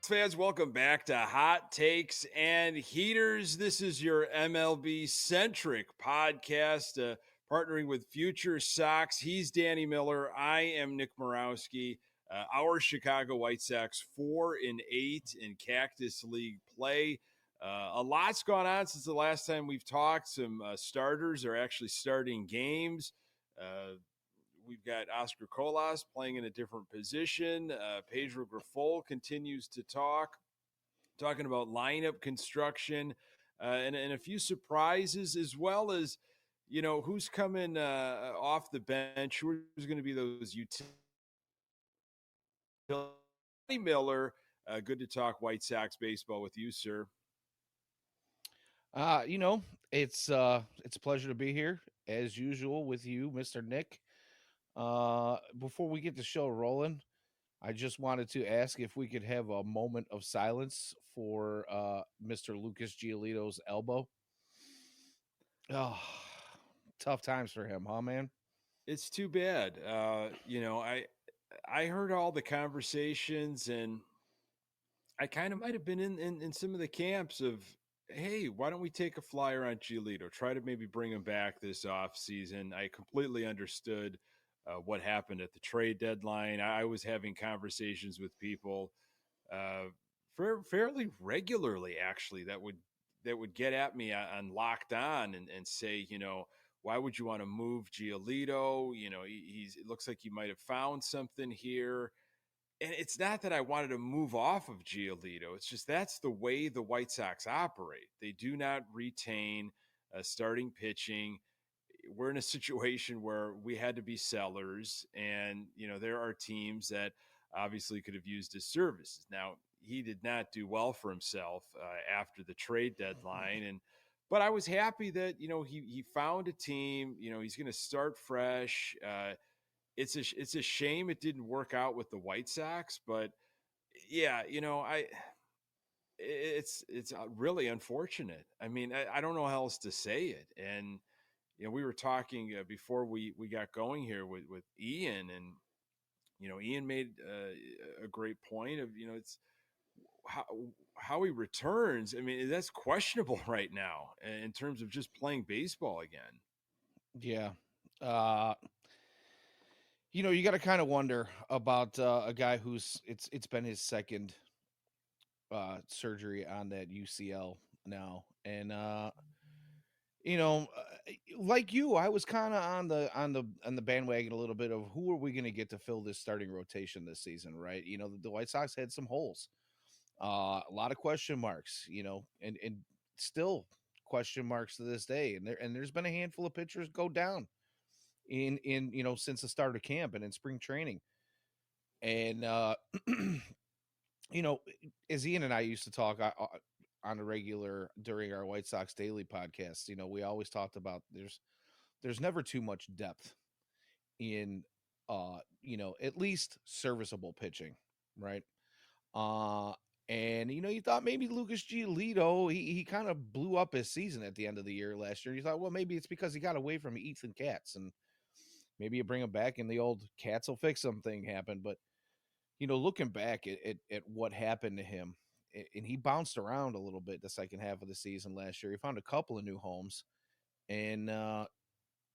Fans, welcome back to Hot Takes and Heaters. This is your MLB centric podcast, partnering with FutureSox. He's Danny Miller. I am Nick Murawski. Our Chicago White Sox 4-8 in Cactus League play. A lot's gone on since the last time we've talked. Some starters are actually starting games. We've got Oscar Colas playing in a different position. Pedro Grifol continues to talking about lineup construction and a few surprises, as well as, who's coming off the bench, who's going to be those utility. Miller, good to talk White Sox baseball with you, sir. Uh, you know, it's a pleasure to be here as usual with you, Mr. Nick. Before we get the show rolling, I just wanted to ask if we could have a moment of silence for Mr. Lucas Giolito's elbow. Oh, tough times for him, huh, man? It's too bad. I heard all the conversations, and I kind of might have been in some of the camps of, hey, why don't we take a flyer on Giolito? Try to maybe bring him back this off season. I completely understood what happened at the trade deadline. I was having conversations with people uh, fairly regularly, actually, that would get at me on Locked On and say, why would you want to move Giolito? It looks like you might have found something here. And it's not that I wanted to move off of Giolito. It's just that's the way the White Sox operate. They do not retain starting pitching. We're in a situation where we had to be sellers, and there are teams that obviously could have used his services. Now he did not do well for himself after the trade deadline, and but I was happy that he found a team. He's going to start fresh. It's a shame it didn't work out with the White Sox, but yeah, it's really unfortunate. I mean, I don't know how else to say it. And we were talking before we got going here with Ian, and Ian made a great point of it's how how he returns. I mean, that's questionable right now in terms of just playing baseball again. Yeah. Uh, you got to kind of wonder about a guy who's it's been his second surgery on that UCL now, and like you, I was kind of on the bandwagon a little bit of who are we going to get to fill this starting rotation this season, right? The White Sox had some holes, a lot of question marks, and still question marks to this day, and there's been a handful of pitchers go down in since the start of camp and in spring training, and you know, as Ian and I used to talk on a regular during our White Sox Daily podcast, we always talked about there's never too much depth in at least serviceable pitching, right? Uh and you thought maybe Lucas Giolito, he kind of blew up his season at the end of the year last year. You thought, well, maybe it's because he got away from Ethan Katz, and maybe you bring him back and the old Katz will fix something happened. But looking back at what happened to him, and he bounced around a little bit the second half of the season last year. He found a couple of new homes, and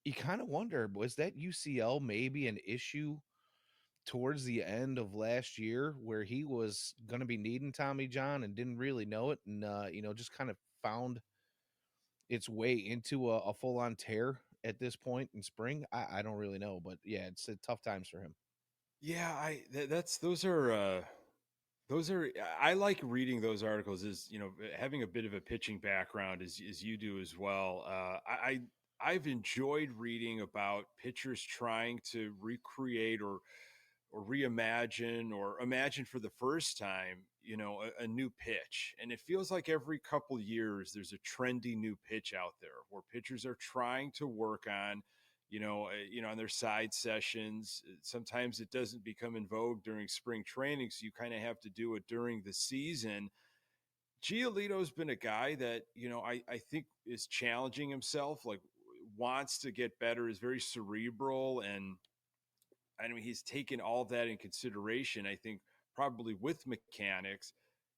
you kind of wonder, was that UCL maybe an issue towards the end of last year where he was going to be needing Tommy John and didn't really know it, and just kind of found its way into a full on tear at this point in spring. I don't really know, but yeah, it's tough times for him. Yeah, that's those are I like reading those articles, is having a bit of a pitching background as you do as well. I've enjoyed reading about pitchers trying to recreate or reimagine or imagine for the first time, a new pitch. And it feels like every couple years there's a trendy new pitch out there where pitchers are trying to work on, on their side sessions. Sometimes it doesn't become in vogue during spring training, so you kind of have to do it during the season. Giolito's been a guy that, I think is challenging himself, like wants to get better, is very cerebral, and I mean, he's taken all of that in consideration, I think, probably with mechanics.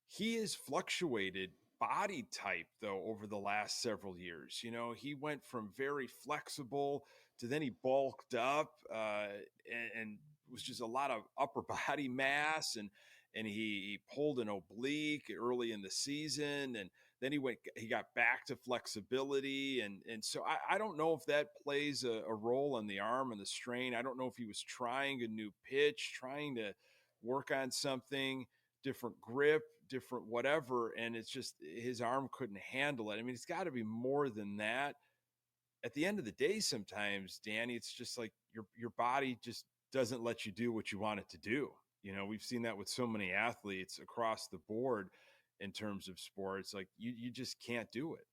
he has fluctuated body type though over the last several years. He went from very flexible to then he bulked up, and was just a lot of upper body mass, and he pulled an oblique early in the season, and then he got back to flexibility, and so I don't know if that plays a role on the arm and the strain. I don't know if he was trying a new pitch, trying to work on something different grip, different whatever, and it's just his arm couldn't handle it. I mean, it's got to be more than that. At the end of the day, sometimes, Danny, it's just like your body just doesn't let you do what you want it to do. We've seen that with so many athletes across the board in terms of sports. Like you just can't do it.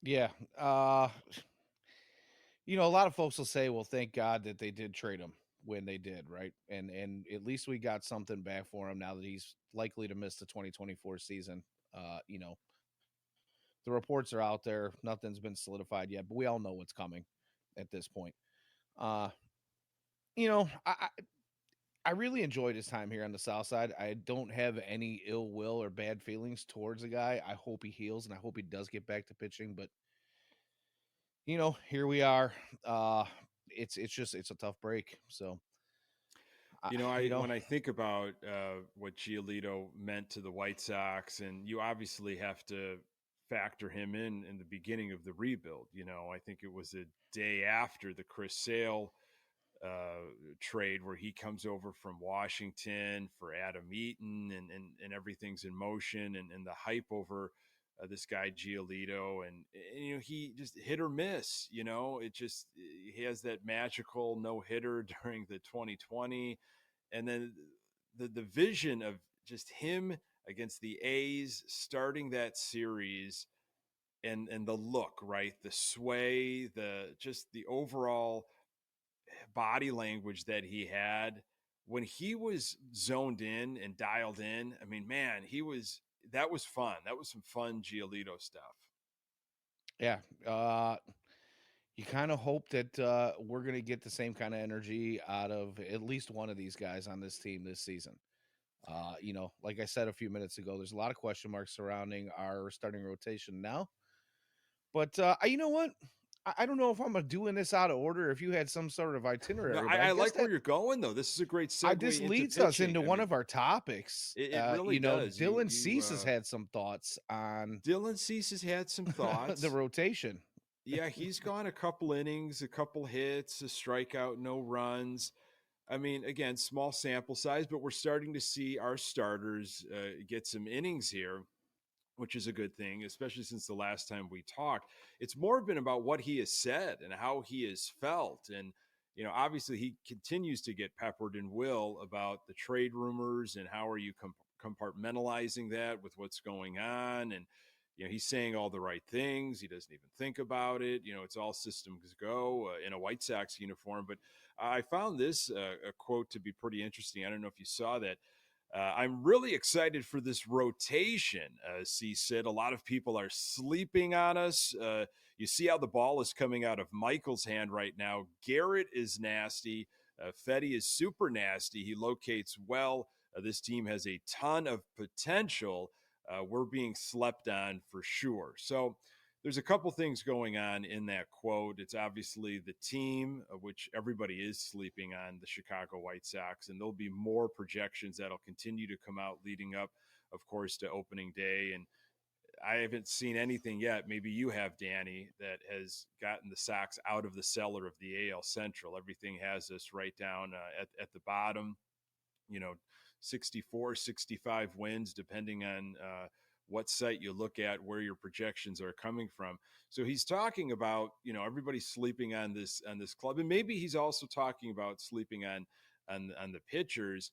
Yeah. A lot of folks will say, "Well, thank God that they did trade him when they did, right?" And at least we got something back for him now that he's likely to miss the 2024 season. Uh, you know, the reports are out there. Nothing's been solidified yet, but we all know what's coming at this point. Uh, you know, I, I I really enjoyed his time here on the South Side. I don't have any ill will or bad feelings towards the guy. I hope he heals and I hope he does get back to pitching. But here we are. Uh, it's a tough break. So, I when I think about what Giolito meant to the White Sox, and you obviously have to factor him in the beginning of the rebuild. I think it was a day after the Chris Sale trade where he comes over from Washington for Adam Eaton, and everything's in motion, and the hype over this guy Giolito, and he just hit or miss. It just he has that magical no hitter during the 2020, and then the vision of just him against the A's starting that series, and the look, right, the sway, the overall body language that he had when he was zoned in and dialed in. I mean, man, that was fun. That was some fun Giolito stuff. yeah. You kind of hope that we're going to get the same kind of energy out of at least one of these guys on this team this season. Like I said a few minutes ago, there's a lot of question marks surrounding our starting rotation now. But you know what? I don't know if I'm doing this out of order. If you had some sort of No, itinerary, but I I guess like where that you're going though. This is a great this segue into leads us pitching. into I one mean, of our topics. it really does. Dylan Cease has had some thoughts on Dylan Cease has had some the thoughts. rotation. Yeah, he's gone a couple innings, a couple hits, a strikeout, no runs. I mean, again, small sample size, but we're starting to see our starters get some innings here, which is a good thing, especially since the last time we talked. It's more been about what he has said and how he has felt. And, obviously he continues to get peppered and will about the trade rumors and how are you compartmentalizing that with what's going on. And, he's saying all the right things. He doesn't even think about it. It's all systems go in a White Sox uniform. But I found this a quote to be pretty interesting. I don't know if you saw that. I'm really excited for this rotation. C said a lot of people are sleeping on us. You see how the ball is coming out of Michael's hand right now. Garrett is nasty. Fetty is super nasty. He locates well. This team has a ton of potential. We're being slept on for sure. So there's a couple things going on in that quote. It's obviously the team, which everybody is sleeping on, the Chicago White Sox, and there'll be more projections that'll continue to come out leading up, of course, to opening day. And I haven't seen anything yet. Maybe you have, Danny, that has gotten the Sox out of the cellar of the AL Central. Everything has us right down at the bottom, you know, 64, 65 wins, depending on what site you look at, where your projections are coming from. So he's talking about, everybody's sleeping on this club. And maybe he's also talking about sleeping on the pitchers.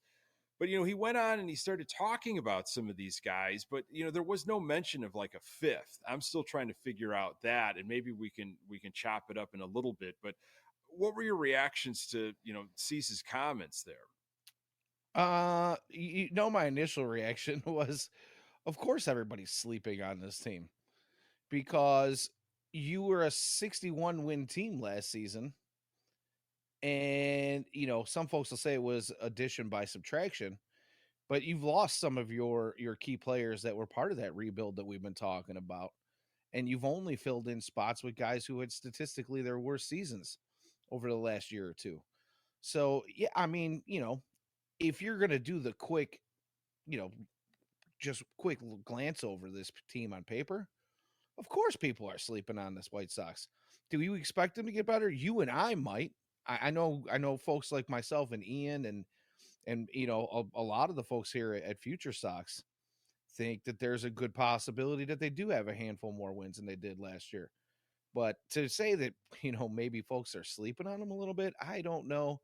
But he went on and he started talking about some of these guys, but there was no mention of like a fifth. I'm still trying to figure out that, and maybe we can chop it up in a little bit. But what were your reactions to Cease's comments there? My initial reaction was, of course, everybody's sleeping on this team because you were a 61 win team last season. And, some folks will say it was addition by subtraction, but you've lost some of your key players that were part of that rebuild that we've been talking about, and you've only filled in spots with guys who had statistically their worst seasons over the last year or two. So yeah, I mean, if you're gonna do the quick, you know, just quick glance over this team on paper, of course people are sleeping on this White Sox. Do you expect them to get better? You and I might. I know folks like myself and Ian and a lot of the folks here at Future Sox think that there's a good possibility that they do have a handful more wins than they did last year. But to say that, maybe folks are sleeping on them a little bit, I don't know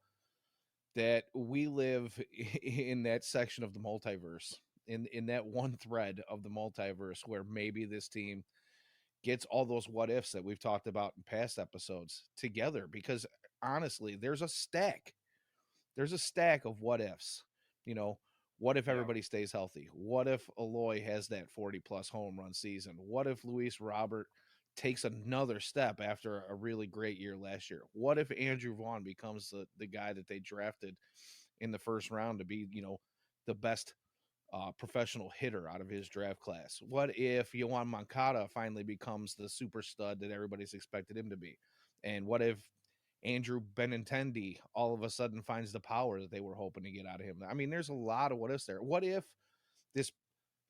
that we live in that section of the multiverse, in that one thread of the multiverse where maybe this team gets all those what ifs that we've talked about in past episodes together, because honestly, there's a stack of what ifs. You know, what if Yeah. everybody stays healthy? What if Aloy has that 40 plus home run season? What if Luis Robert takes another step after a really great year last year? What if Andrew Vaughn becomes the guy that they drafted in the first round to be, the best professional hitter out of his draft class? What if Yohan Moncada finally becomes the super stud that everybody's expected him to be? And what if Andrew Benintendi all of a sudden finds the power that they were hoping to get out of him? I mean, there's a lot of what ifs there. What if this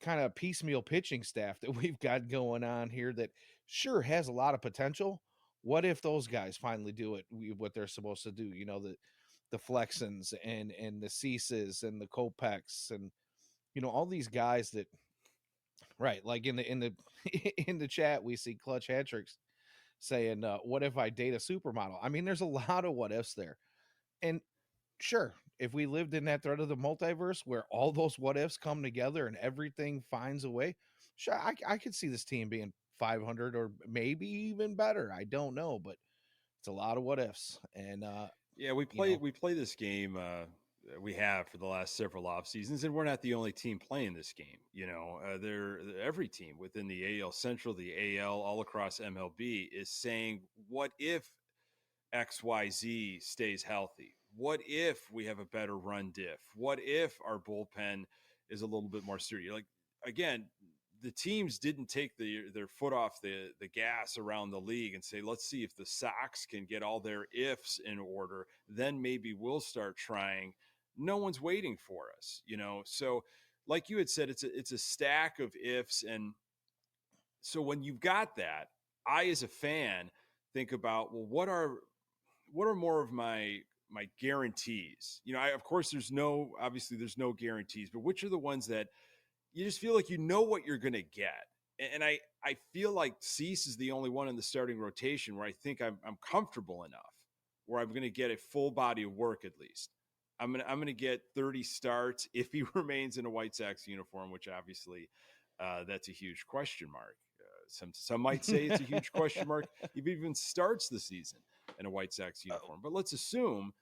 kind of piecemeal pitching staff that we've got going on here that sure has a lot of potential? What if those guys finally do what they're supposed to do? The Flexens and the Ceases and the Kopechs and all these guys that, right, like in the in the chat we see Clutch Hatricks saying, what if I date a supermodel? I mean, there's a lot of what ifs there. And sure, if we lived in that thread of the multiverse where all those what ifs come together and everything finds a way, sure, I could see this team being 500 or maybe even better. I don't know, but it's a lot of what ifs. And Yeah, we play this game. We have for the last several off seasons, and we're not the only team playing this game. They're every team within the AL Central, the AL, all across MLB is saying, "What if XYZ stays healthy? What if we have a better run diff? What if our bullpen is a little bit more sturdy?" Like, again, the teams didn't take their foot off the gas around the league and say, let's see if the Sox can get all their ifs in order. Then maybe we'll start trying. No one's waiting for us, So, like you had said, it's a stack of ifs, and so when you've got that, I as a fan think about, well, what are more of my guarantees? Of course there's no guarantees, but which are the ones that you just feel like what you're going to get? And I feel like Cease is the only one in the starting rotation where I think I'm comfortable enough where I'm going to get a full body of work at least. I'm gonna get 30 starts if he remains in a White Sox uniform, which obviously that's a huge question mark. Some might say it's a huge question mark if he even starts the season in a White Sox uniform. But let's assume,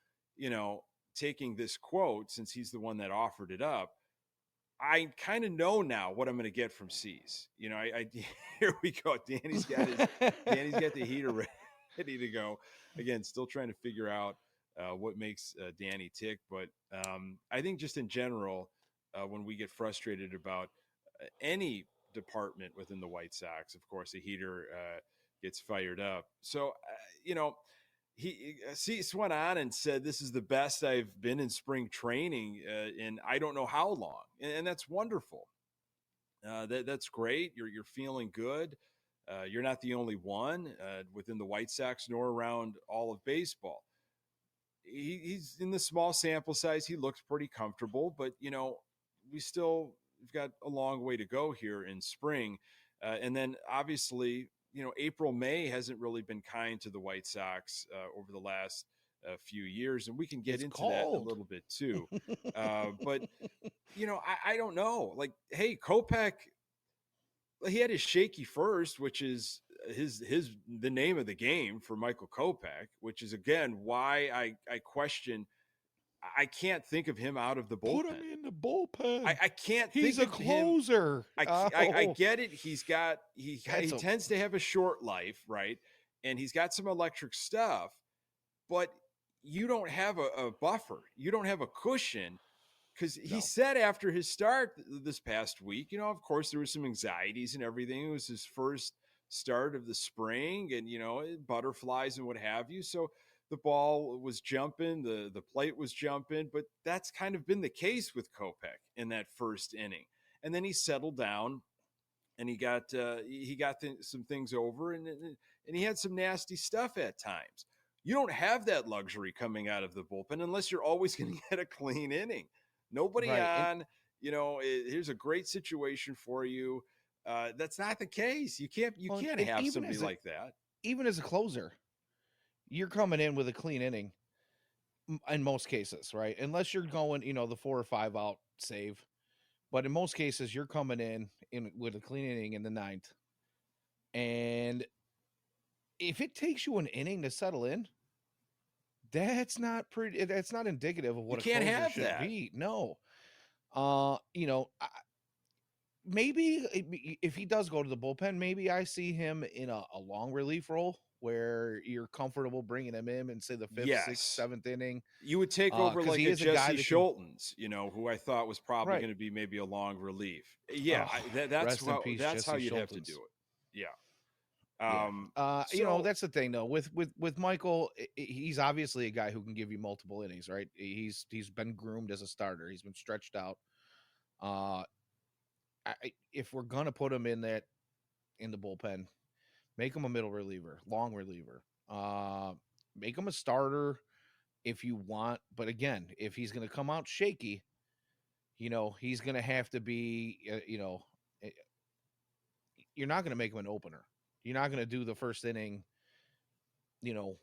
taking this quote, since he's the one that offered it up, I kind of know now what I'm going to get from Cease. Here we go. Danny's got the heater ready to go. Again, still trying to figure out what makes Danny tick. But I think just in general, when we get frustrated about any department within the White Sox, of course, the heater gets fired up. So, he Cease went on and said, "This is the best I've been in spring training in I don't know how long," and that's wonderful. That's great. You're feeling good. You're not the only one within the White Sox nor around all of baseball. He's in the small sample size. He looks pretty comfortable, but we've got a long way to go here in spring, and then obviously April, May hasn't really been kind to the White Sox over the last few years, and we can get it's into that a cold. little bit too. But I don't know. Like, hey, Kopech, he had his shaky first, which is the name of the game for Michael Kopech, which is again why I question. I can't think of him out of the bullpen. Put him in the bullpen. I can't He's think a of him. closer. I get it. He That's tends to have a short life, right? And he's got some electric stuff, but you don't have a buffer. You don't have a cushion because he No. said after his start this past week, of course there was some anxieties and everything. It was his first start of the spring, and butterflies and what have you. So the ball was jumping, the plate was jumping, but that's kind of been the case with Kopech in that first inning. And then he settled down, and he got some things over, and he had some nasty stuff at times. You don't have that luxury coming out of the bullpen unless you're always going to get a clean inning. Nobody Right. on, here's a great situation for you. That's not the case. You can't And have somebody like that. even as a closer, you're coming in with a clean inning in most cases, right? Unless you're going, the 4 or 5 out save. But in most cases, you're coming in with a clean inning in the ninth. And if it takes you an inning to settle in, that's not pretty. That's not indicative of You what a can't closer have should that. be. No. Maybe if he does go to the bullpen, maybe I see him in a long relief role where you're comfortable bringing him in say the fifth, sixth, Yes. seventh inning, You would take over because like he a is a guy Jesse that can. Schultens, who I thought was probably Right. going to be maybe a long relief. Yeah, Oh, that's rest in how peace, that's how Jesse you'd have to Schultens. do it. Yeah. Yeah. So That's the thing though. With Michael, he's obviously a guy who can give you multiple innings, right? He's been groomed as a starter. He's been stretched out. Uh, if we're gonna put him in the bullpen, make him a middle reliever, long reliever. Make him a starter if you want, but again, if he's gonna come out shaky, he's gonna have to be, eh, you're not gonna make him an opener. You're not gonna do the first inning, you know,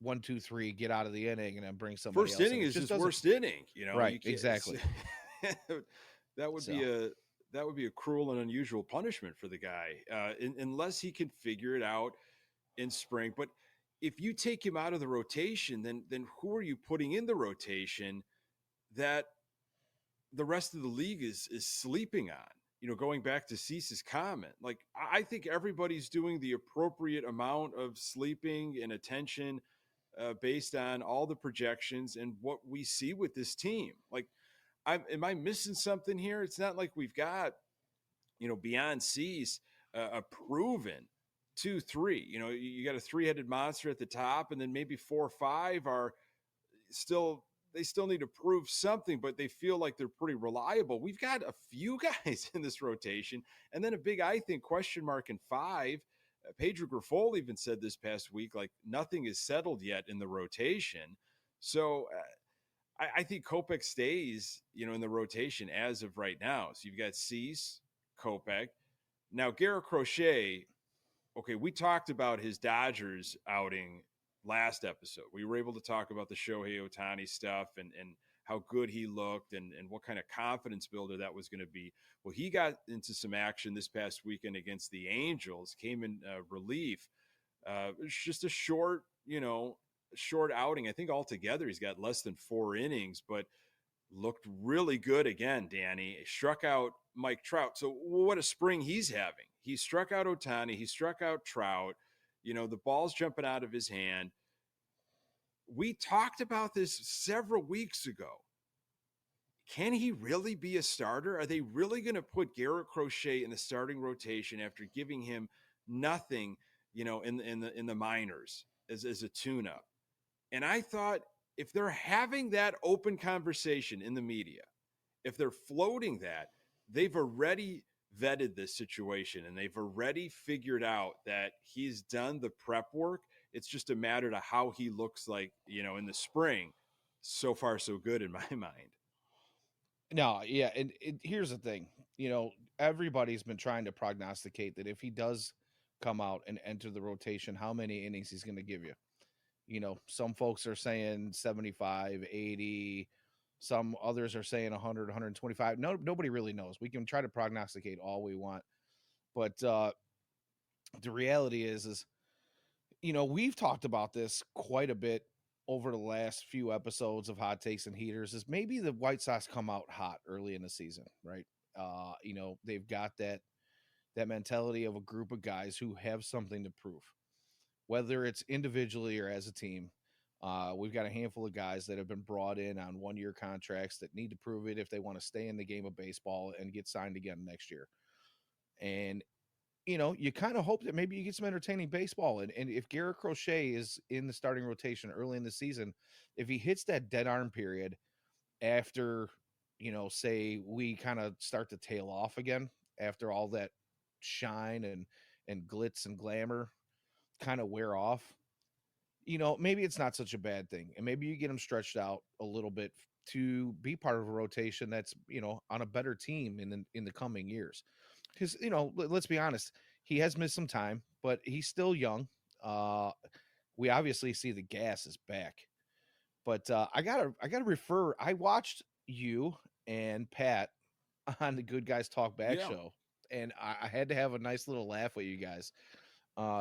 1, 2, 3, get out of the inning and then bring somebody first else in. inning It is just his doesn't. worst inning. Right, You can't. exactly. That would be So a cruel and unusual punishment for the guy, unless he can figure it out in spring. But if you take him out of the rotation, then who are you putting in the rotation that the rest of the league is sleeping on? Going back to Cease's comment, like I think everybody's doing the appropriate amount of sleeping and attention based on all the projections and what we see with this team. Like, am I missing something here? It's not like we've got beyond Cease a proven 2-3. You got a three-headed monster at the top, and then maybe 4 or 5 are still they still need to prove something, but they feel like they're pretty reliable. We've got a few guys in this rotation, and then a big, I think, question mark in 5. Pedro Grifol even said this past week, like nothing is settled yet in the rotation. So I think Kopech stays, in the rotation as of right now. So you've got Cease, Kopech. Now, Garrett Crochet, okay, we talked about his Dodgers outing last episode. We were able to talk about the Shohei Ohtani stuff and how good he looked and what kind of confidence builder that was going to be. Well, he got into some action this past weekend against the Angels, came in relief. It's just a short outing. I think altogether he's got less than 4 innings, but looked really good again, Danny. He struck out Mike Trout. So what a spring he's having. He struck out Ohtani. He struck out Trout. The ball's jumping out of his hand. We talked about this several weeks ago. Can he really be a starter? Are they really going to put Garrett Crochet in the starting rotation after giving him nothing, in the minors as a tune-up? And I thought if they're having that open conversation in the media, if they're floating that, they've already vetted this situation and they've already figured out that he's done the prep work. It's just a matter of how he looks like, in the spring. So far, so good in my mind. no, yeah, and here's the thing. Everybody's been trying to prognosticate that if he does come out and enter the rotation, how many innings he's going to give you. Some folks are saying 75, 80. Some others are saying 100, 125. No, nobody really knows. We can try to prognosticate all we want, but the reality is we've talked about this quite a bit over the last few episodes of Hot Takes and Heaters. Is maybe the White Sox come out hot early in the season, right? They've got that mentality of a group of guys who have something to prove, whether it's individually or as a team. We've got a handful of guys that have been brought in on 1-year contracts that need to prove it if they want to stay in the game of baseball and get signed again next year. And you kind of hope that maybe you get some entertaining baseball. And if Garrett Crochet is in the starting rotation early in the season, if he hits that dead arm period after, say we kind of start to tail off again after all that shine and glitz and glamour kind of wear off, maybe it's not such a bad thing. And maybe you get him stretched out a little bit to be part of a rotation that's, on a better team in the coming years. Because, let's be honest, he has missed some time, but he's still young. We obviously see the gas is back. But I gotta refer. I watched you and Pat on the Good Guys Talk Back Yeah. show, and I had to have a nice little laugh with you guys,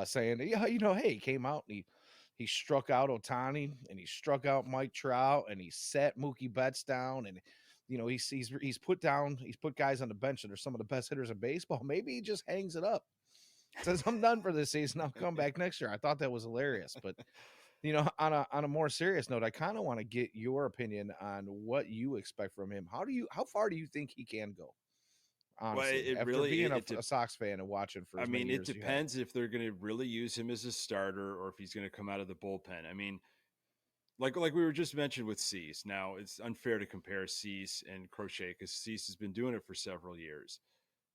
saying, yeah, hey, he came out and he struck out Otani and he struck out Mike Trout and he sat Mookie Betts down, and he's put guys on the bench that are some of the best hitters in baseball. Maybe he just hangs it up, says I'm done for this season. I'll come back next year. I thought that was hilarious, but on a more serious note, I kind of want to get your opinion on what you expect from him. How far do you think he can go? Well, Honestly, it after really being it a Sox fan and watching for I as many mean, it years as you have. depends if they're going to really use him as a starter or if he's going to come out of the bullpen. I mean, like we were just mentioned with Cease. Now, it's unfair to compare Cease and Crochet because Cease has been doing it for several years.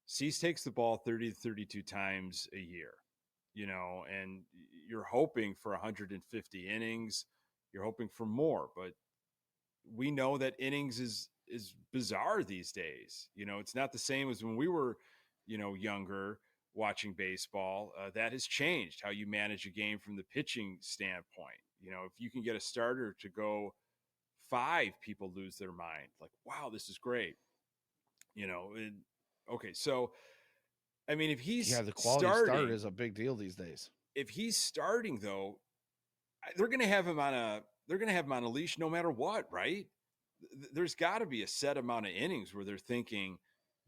Cease takes the ball 30 to 32 times a year, and you're hoping for 150 innings. You're hoping for more, but we know that innings is bizarre these days. It's not the same as when we were, younger watching baseball. That has changed how you manage a game from the pitching standpoint. If you can get a starter to go five, people lose their mind. Like, wow, this is great. Okay, so I mean, Yeah, the quality start is a big deal these days. if he's starting though, they're going to have him on a leash no matter what, right? There's got to be a set amount of innings where they're thinking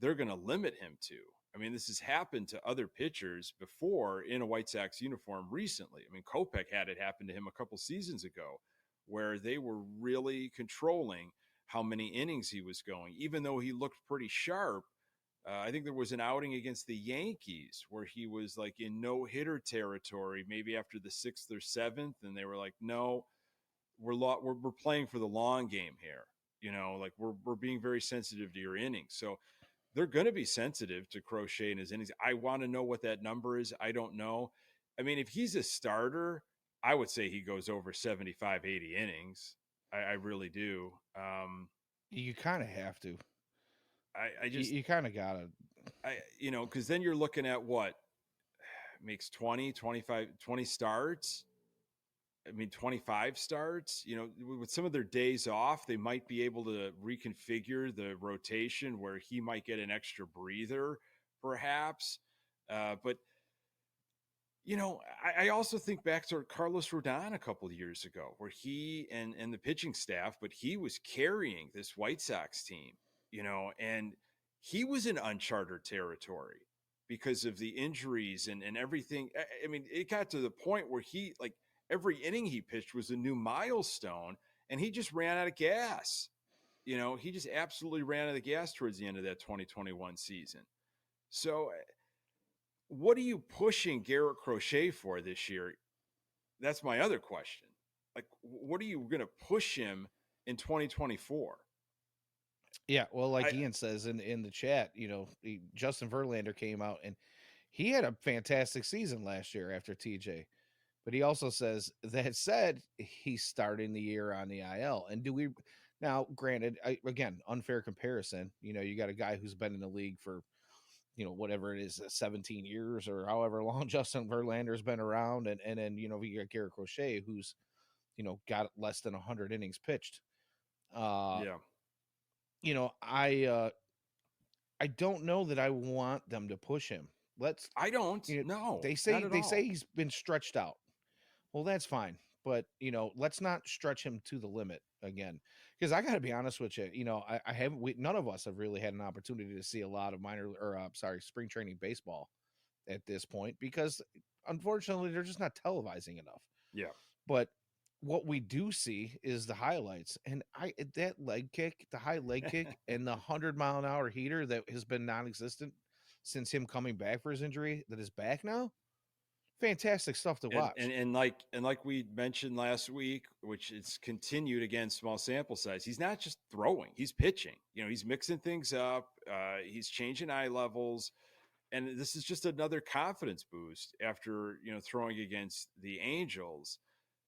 they're going to limit him to. I mean, this has happened to other pitchers before in a White Sox uniform recently. I mean, Kopech had it happen to him a couple seasons ago where they were really controlling how many innings he was going, even though he looked pretty sharp. I think there was an outing against the Yankees where he was like in no hitter territory, maybe after the sixth or seventh, and they were like, "No, we're playing for the long game here. Like we're being very sensitive to your innings." So they're going to be sensitive to Crochet and his innings. I want to know what that number is. I don't know. I mean, if he's a starter, I would say he goes over 75, 80 innings. I really do. You kind of have to. I just you kind of gotta. because then you're looking at what makes 20, 25, 20 starts. I mean, 25 starts, with some of their days off, they might be able to reconfigure the rotation where he might get an extra breather, perhaps. But, I also think back to Carlos Rodon a couple of years ago where he and the pitching staff, but he was carrying this White Sox team, and he was in uncharted territory because of the injuries and everything. I mean, it got to the point where he every inning he pitched was a new milestone, and he just ran out of gas. He just absolutely ran out of gas towards the end of that 2021 season. So, what are you pushing Garrett Crochet for this year? That's my other question. Like, what are you going to push him in 2024? Yeah, well, like Ian says in the chat, Justin Verlander came out and he had a fantastic season last year after TJ. But he also says that said, he's starting the year on the IL. And now, granted, again, unfair comparison. You got a guy who's been in the league for, whatever it is, 17 years or however long Justin Verlander's been around. And then, you got Garrett Crochet, who's, got less than 100 innings pitched. Yeah. I don't know that I want them to push him. I don't. No, they say he's been stretched out. Well, that's fine, but let's not stretch him to the limit again. Because I got to be honest with you, I haven't. None of us have really had an opportunity to see a lot of spring training baseball at this point because unfortunately they're just not televising enough. Yeah. But what we do see is the highlights, and that leg kick, the high leg kick, and the 100-mile-an-hour heater that has been non-existent since him coming back for his injury, that is back now. Fantastic stuff to and watch. and and like we mentioned last week, which it's continued again, small sample size. He's not just throwing; he's pitching. He's mixing things up. He's changing eye levels, and this is just another confidence boost after throwing against the Angels.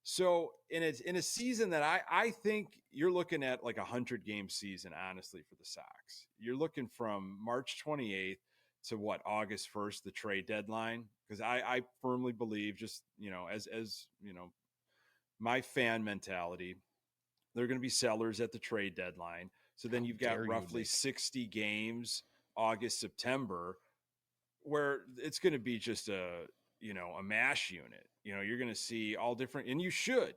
So in a season that I think you're looking at like 100-game season, honestly, for the Sox. You're looking from March 28th to what, August 1st, the trade deadline. Because I firmly believe, just as my fan mentality, they're going to be sellers at the trade deadline. So then How you've got dare you, roughly Nick? 60 games, August, September, where it's going to be just a mash unit. You're going to see all different, and you should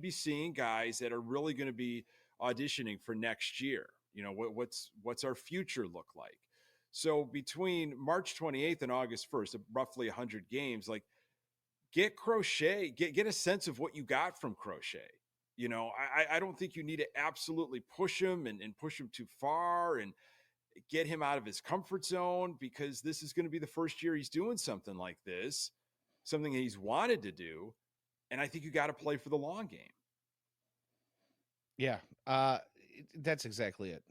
be seeing guys that are really going to be auditioning for next year. What's our future look like? So between March 28th and August 1st, roughly 100 games, like, get Crochet, get a sense of what you got from Crochet. I don't think you need to absolutely push him and push him too far and get him out of his comfort zone, because this is going to be the first year he's doing something like this, something he's wanted to do. And I think you got to play for the long game. Yeah, that's exactly it.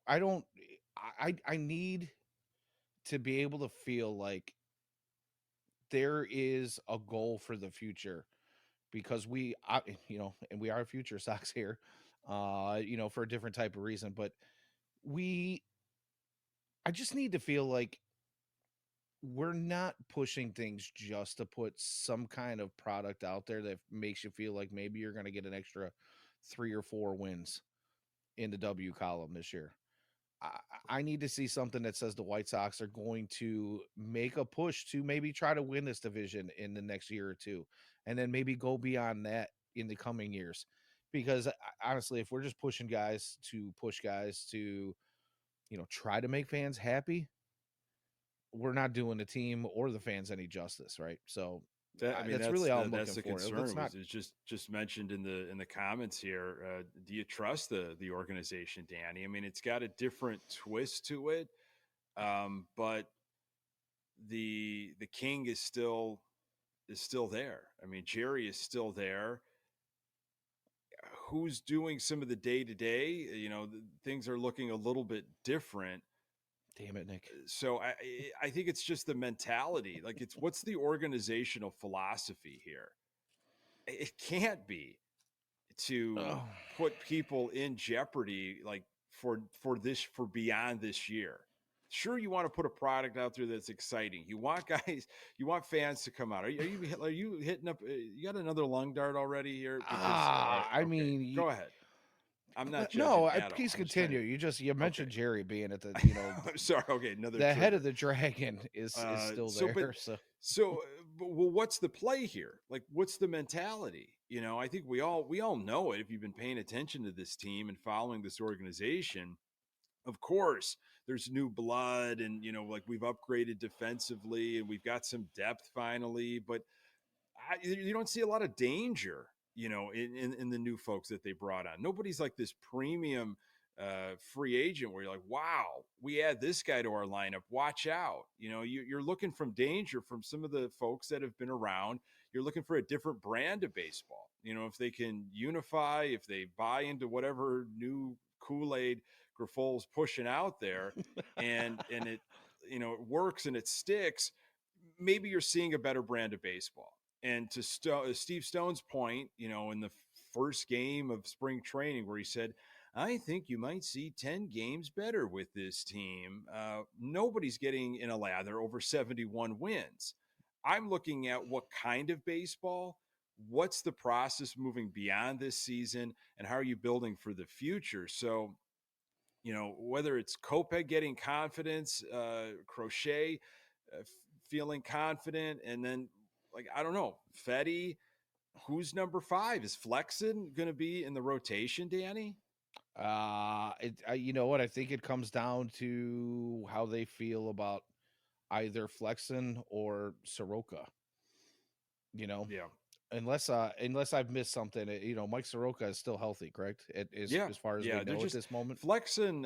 I don't. I need to be able to feel like there is a goal for the future because and we are future Sox here, for a different type of reason, but we, I just need to feel like we're not pushing things just to put some kind of product out there that makes you feel like maybe you're going to get an extra 3 or 4 wins in the W column this year. I, I need to see something that says the White Sox are going to make a push to maybe try to win this division in the next year or two, and then maybe go beyond that in the coming years. Because honestly, if we're just pushing guys to push guys to, try to make fans happy, we're not doing the team or the fans any justice, right? So That, I mean, that's that's really all I'm that's looking the for. Let's concern. not. Was is just mentioned in the comments here. Do you trust the organization, Danny? I mean, it's got a different twist to it, but the king is still there. I mean, Jerry is still there. Who's doing some of the day to day? Things are looking a little bit different. Damn it, Nick. So I think it's just the mentality. Like, it's what's the organizational philosophy here? It can't be to Oh. put people in jeopardy, like, for beyond this year. Sure, you want to put a product out there that's exciting. You want guys, you want fans to come out. Are you hitting up? You got another lung dart already here? Because I okay, mean, go ahead. I'm not no, judging at all. please I'm just trying continue. to. You Okay, mentioned Jerry being at the, I'm sorry. Okay, another the head of trigger. the dragon is Uh, still so, but there. So so, well, what's the play here? Like, what's the mentality? I think we all know it if you've been paying attention to this team and following this organization. Of course, there's new blood, and like, we've upgraded defensively, and we've got some depth finally, but you don't see a lot of danger, in the new folks that they brought on. Nobody's like this premium free agent where you're like, wow, we add this guy to our lineup. Watch out. You're looking from danger from some of the folks that have been around. You're looking for a different brand of baseball. If they can unify, if they buy into whatever new Kool-Aid Griffol's pushing out there, and it works and it sticks, maybe you're seeing a better brand of baseball. And to Steve Stone's point, in the first game of spring training, where he said, I think you might see 10 games better with this team. Nobody's getting in a lather over 71 wins. I'm looking at what kind of baseball, what's the process moving beyond this season, and how are you building for the future? So, whether it's Kopech getting confidence, Crochet feeling confident, and then, like, I don't know, Fetty, who's number 5? Is Flexen going to be in the rotation, Danny? you know what? I think it comes down to how they feel about either Flexen or Soroka. You know, Yeah. unless I've missed something, Mike Soroka is still healthy, correct? It is Yeah, as far as we yeah, they're know at just this moment. flexing.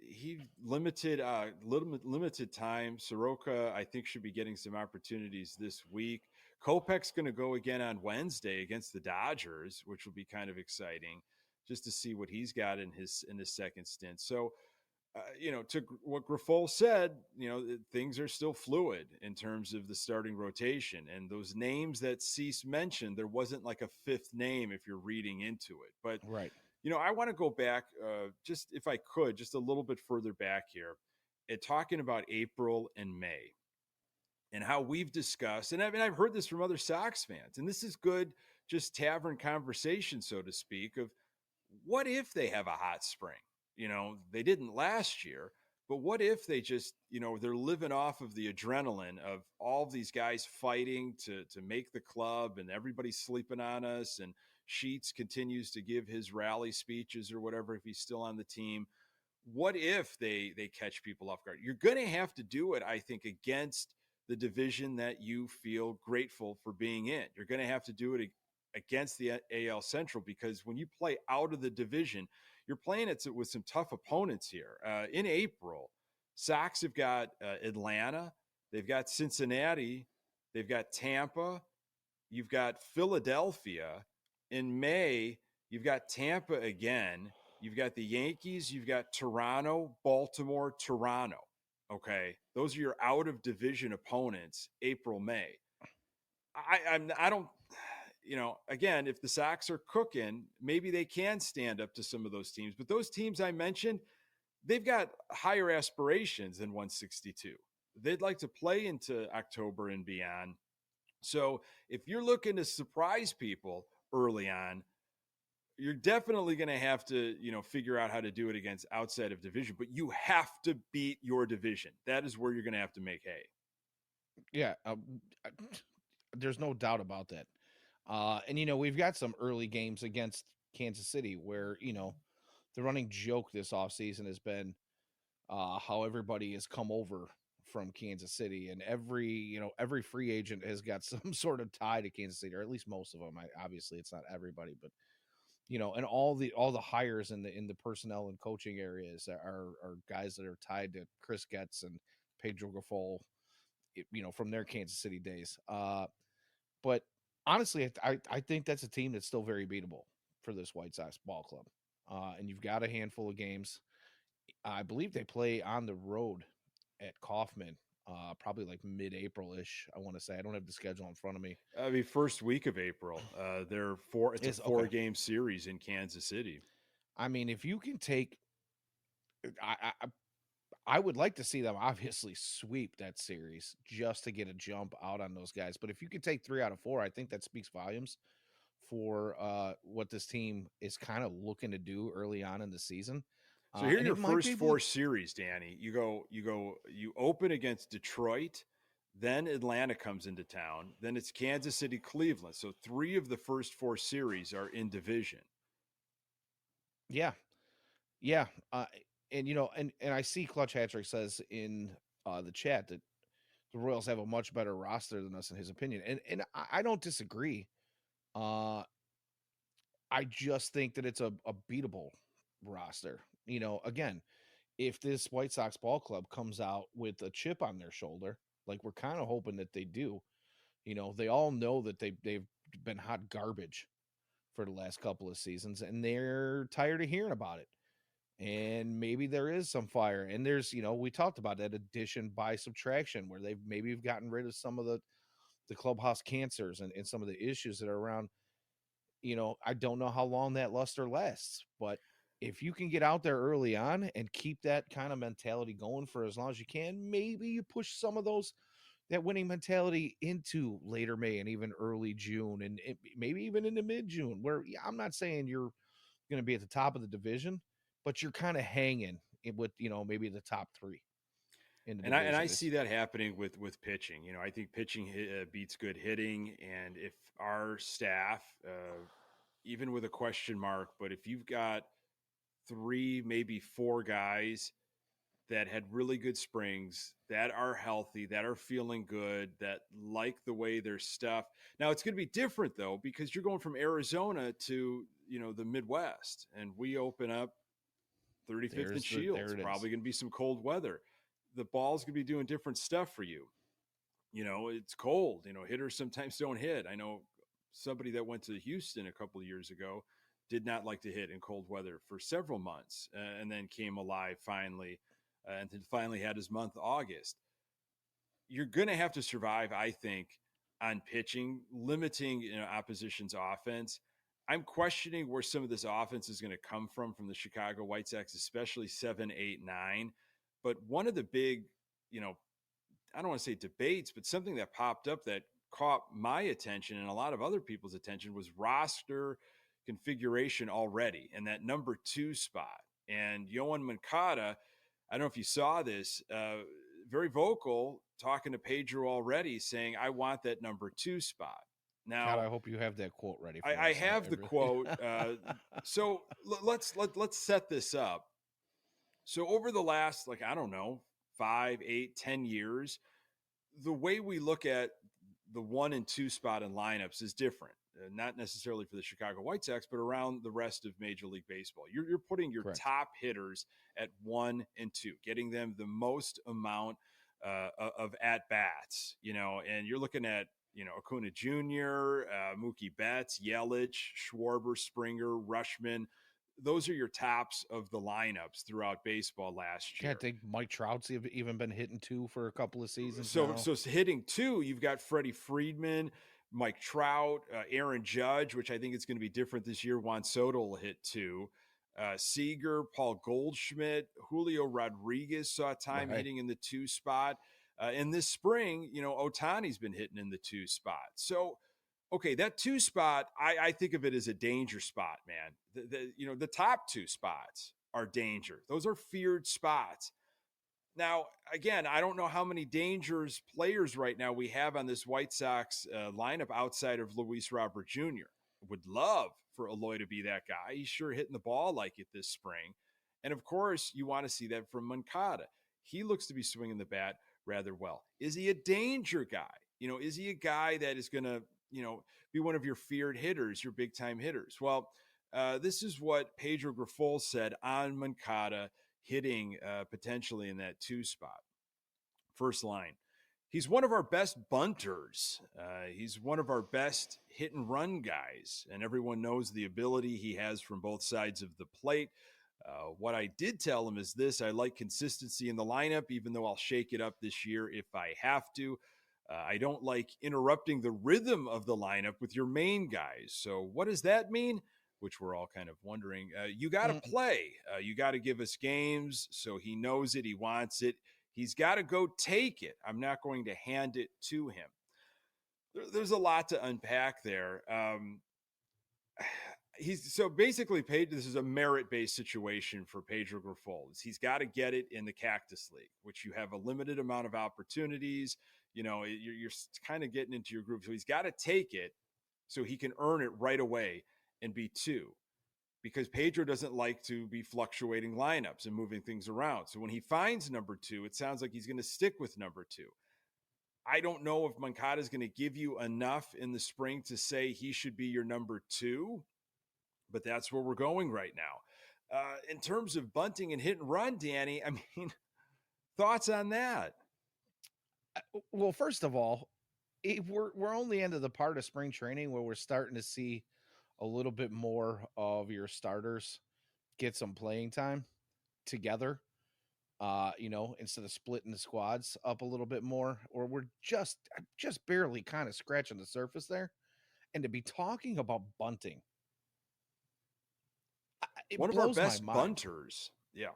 He limited limited time. Soroka, I think, should be getting some opportunities this week. Kopech's going to go again on Wednesday against the Dodgers, which will be kind of exciting, just to see what he's got in his second stint. So to what Grifol said, things are still fluid in terms of the starting rotation. And those names that Cease mentioned, there wasn't like a fifth name if you're reading into it. But, Right. I want to go back, just if I could, just a little bit further back here, and talking about April and May and how we've discussed, and I've heard this from other Sox fans, and this is good, just tavern conversation, so to speak, of what if they have a hot spring? They didn't last year, but what if they just, they're living off of the adrenaline of all of these guys fighting to make the club, and everybody's sleeping on us, and Sheets continues to give his rally speeches or whatever if he's still on the team. What if they catch people off guard? You're going to have to do it, I think, against the division that you feel grateful for being in. You're going to have to do it against the AL Central, because when you play out of the division, you're playing it with some tough opponents here. In April, Sox have got Atlanta, they've got Cincinnati, they've got Tampa, you've got Philadelphia. In May, you've got Tampa again. You've got the Yankees, you've got Toronto, Baltimore, Toronto. Okay, those are your out of division opponents. April, May. I don't. Again, if the Sox are cooking, maybe they can stand up to some of those teams. But those teams I mentioned, they've got higher aspirations than 162. They'd like to play into October and beyond. So if you're looking to surprise people early on, you're definitely going to have to, figure out how to do it against outside of division, but you have to beat your division. That is where you're going to have to make hay. Yeah, uh, there's no doubt about that. And we've got some early games against Kansas City where the running joke this offseason has been how everybody has come over from Kansas City, and every free agent has got some sort of tie to Kansas City, or at least most of them. Obviously, it's not everybody, but and all the hires in the personnel and coaching areas are guys that are tied to Chris Getz and Pedro Grifol, from their Kansas City days. But honestly, I think that's a team that's still very beatable for this White Sox ball club. And you've got a handful of games. I believe they play on the road at Kaufman, probably like mid-April ish. I want to say I don't have the schedule in front of me. I mean, first week of April, it's a Is okay. 4-game series in Kansas City. I mean, if you can take, I would like to see them obviously sweep that series just to get a jump out on those guys. But if you can take 3 out of 4, I think that speaks volumes for what this team is kind of looking to do early on in the season. So here are And your it might first be 4 series, Danny. You open against Detroit, then Atlanta comes into town, then it's Kansas City, Cleveland. So 3 of the first 4 series are in division. yeah, yeah. And I see Clutch Hattrick says in the chat that the Royals have a much better roster than us in his opinion, and I don't disagree. Uh, I just think that it's a beatable roster. Again, if this White Sox ball club comes out with a chip on their shoulder, like we're kind of hoping that they do, they all know that they've been hot garbage for the last couple of seasons, and they're tired of hearing about it. And maybe there is some fire, and there's we talked about that addition by subtraction, where they've maybe gotten rid of some of the clubhouse cancers and some of the issues that are around. I don't know how long that luster lasts, but if you can get out there early on and keep that kind of mentality going for as long as you can, maybe you push some of that winning mentality into later May and even early June, and maybe even into mid June, where I'm not saying you're going to be at the top of the division, but you're kind of hanging with maybe the top 3 in the And I division. see that happening with pitching. I think pitching beats good hitting, and if our staff, even with a question mark, but if you've got 3, maybe 4 guys that had really good springs, that are healthy, that are feeling good, that like the way their stuff. Now it's going to be different though because you're going from Arizona to, the Midwest, and we open up 35th and There Shields. it is. Probably going to be some cold weather. The ball's going to be doing different stuff for you. It's cold. Hitters sometimes don't hit. I know somebody that went to Houston a couple of years ago did not like to hit in cold weather for several months, and then came alive finally, and then finally had his month August. You're going to have to survive, I think, on pitching, limiting opposition's offense. I'm questioning where some of this offense is going to come from the Chicago White Sox, especially 7, 8, 9. But one of the big, I don't want to say debates, but something that popped up that caught my attention and a lot of other people's attention was roster configuration already and that number 2 spot. And Yohan Moncada, I don't know if you saw this, very vocal, talking to Pedro already, saying, I want that number 2 spot. God, Now, I hope you have that quote ready for I us. have the really... quote. So let's set this up. So over the last, I don't know, 5, 8, 10 years, the way we look at the 1 and 2 spot in lineups is different. Not necessarily for the Chicago White Sox, but around the rest of Major League Baseball. You're putting your Correct. top hitters at 1 and 2, getting them the most amount of at bats. And you're looking at Acuna Jr., Mookie Betts, Yelich, Schwarber, Springer, Rushman. Those are your tops of the lineups throughout baseball last year. Can't think Mike Trout's even been hitting 2 for a couple of seasons So now. so hitting 2, you've got Freddie Freeman, Mike Trout, Aaron Judge, which I think is going to be different this year. Juan Soto will hit 2. Seager, Paul Goldschmidt, Julio Rodriguez saw time hitting in the 2 spot. And this spring, Otani's been hitting in the 2 spot. So, okay, that 2 spot, I think of it as a danger spot, man. The top 2 spots are danger. Those are feared spots. Now, again, I don't know how many dangerous players right now we have on this White Sox lineup outside of Luis Robert Jr. Would love for Eloy to be that guy. He's sure hitting the ball like it this spring. And of course, you want to see that from Moncada. He looks to be swinging the bat rather well. Is he a danger guy? Is he a guy that is going to, be one of your feared hitters, your big time hitters? Well, this is what Pedro Grifol said on Moncada hitting potentially in that 2 spot. First line. He's one of our best bunters. He's one of our best hit and run guys, and everyone knows the ability he has from both sides of the plate. What I did tell him is this: I like consistency in the lineup, even though I'll shake it up this year if I have to. I don't like interrupting the rhythm of the lineup with your main guys. So what does that mean? Which we're all kind of wondering. You got to play. You got to give us games. So he knows it. He wants it. He's got to go take it. I'm not going to hand it to him. There's a lot to unpack there. So basically, this is a merit-based situation for Pedro Grifol. He's got to get it in the Cactus League, which you have a limited amount of opportunities. You're kind of getting into your group. So he's got to take it so he can earn it right away and be 2, because Pedro doesn't like to be fluctuating lineups and moving things around. So when he finds number 2, it sounds like he's going to stick with number 2. I don't know if Moncada is going to give you enough in the spring to say he should be your number 2, but that's where we're going right now. In terms of bunting and hit and run, Danny, I mean, thoughts on that? Well, first of all, we're only into the part of spring training where we're starting to see a little bit more of your starters get some playing time together, instead of splitting the squads up a little bit more, or we're just barely kind of scratching the surface there. And to be talking about bunting, one of our best bunters. Yeah,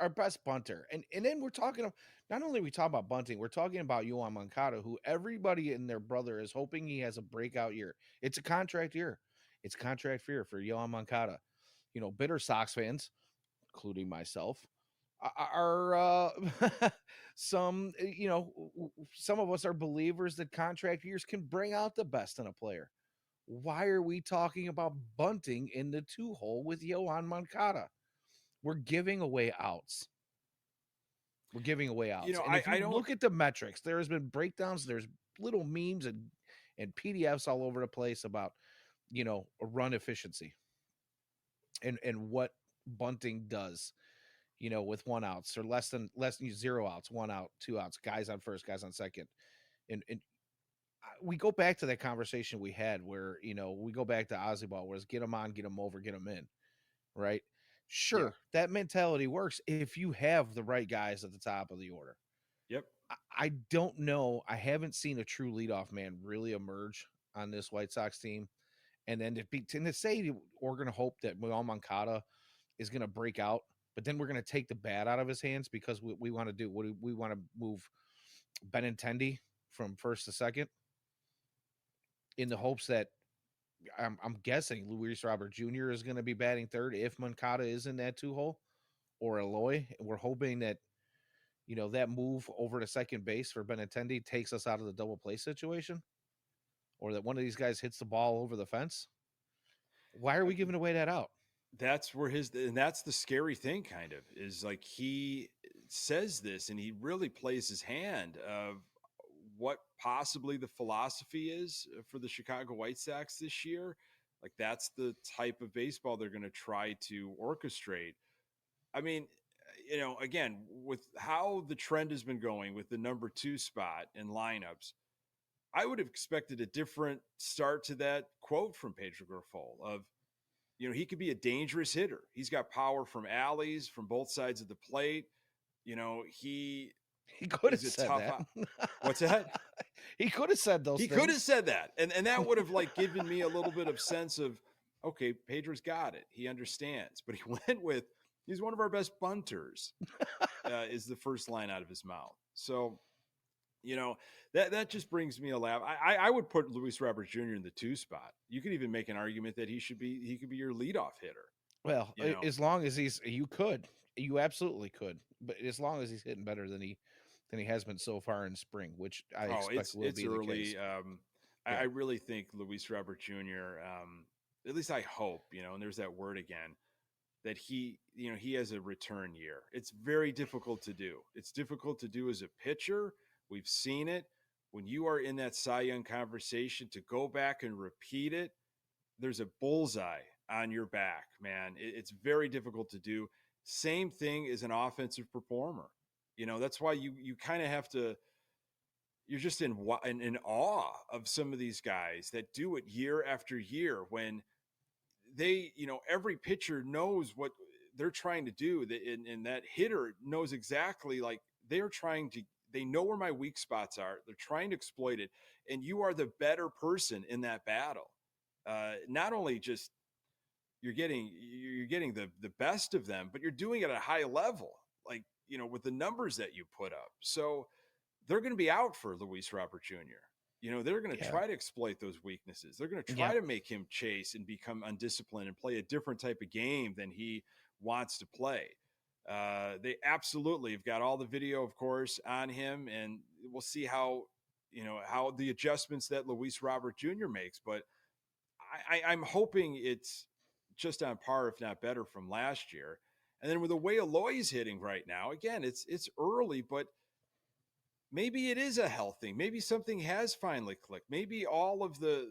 our best bunter. And then we're talking, not only are we talking about bunting, we're talking about Yohan Moncada, who everybody and their brother is hoping he has a breakout year. It's a contract year. It's contract fear for Yohan Moncada. Bitter Sox fans, including myself, are some of us are believers that contract years can bring out the best in a player. Why are we talking about bunting in the 2-hole with Yohan Moncada? We're giving away outs. We're giving away You outs. know, And if I you don't. look at the metrics, there has been breakdowns, there's little memes and PDFs all over the place about, a run efficiency and what bunting does, with one outs or less than 0 outs, 1 out, 2 outs, guys on first, guys on second. And we go back to that conversation we had where, we go back to Ozzy Ball, where it's get them on, get them over, get them in, right? Yeah. Sure, that mentality works if you have the right guys at the top of the order. Yep. I don't know. I haven't seen a true leadoff man really emerge on this White Sox team. And then to say we're going to hope that Miguel Moncada is going to break out, but then we're going to take the bat out of his hands because we want to do what we want to move Benintendi from first to second in the hopes that I'm guessing Luis Robert Jr. is going to be batting third if Moncada is in that 2 hole or Eloy. And we're hoping that, that move over to second base for Benintendi takes us out of the double play situation, or that one of these guys hits the ball over the fence. Why are we giving away that out? That's where and that's the scary thing, kind of, is like he says this and he really plays his hand of what possibly the philosophy is for the Chicago White Sox this year. Like, that's the type of baseball they're going to try to orchestrate. I mean, again, with how the trend has been going with the number 2 spot in lineups, I would have expected a different start to that quote from Pedro Grifol of, he could be a dangerous hitter. He's got power from alleys, from both sides of the plate. He could have is a said tough. that. What's that? He could have said those He things. could have said that, and that would have like given me a little bit of sense of, okay, Pedro's got it. He understands. But he went with, he's one of our best bunters. Is the first line out of his mouth. So, that just brings me a laugh. I would put Luis Robert Jr. in the 2 spot. You could even make an argument that he could be your leadoff hitter. Well, as long as you absolutely could, but as long as he's hitting better than he has been so far in spring, which I expect will be early. the case. I really think Luis Robert Jr. At least I hope, and there's that word again, that he has a return year. It's very difficult to do. It's difficult to do as a pitcher. We've seen it. When you are in that Cy Young conversation, to go back and repeat it, there's a bullseye on your back, man. It's very difficult to do. Same thing as an offensive performer. That's why you kind of have to. You're just in awe of some of these guys that do it year after year, when they, every pitcher knows what they're trying to do, and that hitter knows exactly, like, they know where my weak spots are. They're trying to exploit it. And you are the better person in that battle. Not only just you're getting the best of them, but you're doing it at a high level, like, with the numbers that you put up. So they're going to be out for Luis Robert Jr. They're going to try to exploit those weaknesses. They're going to try to make him chase and become undisciplined and play a different type of game than he wants to play. They absolutely have got all the video, of course, on him, and we'll see how the adjustments that Luis Robert Jr. makes. But I'm hoping it's just on par, if not better, from last year. And then with the way Eloy's hitting right now, again, it's early, but maybe it is a health thing. Maybe something has finally clicked. Maybe all of the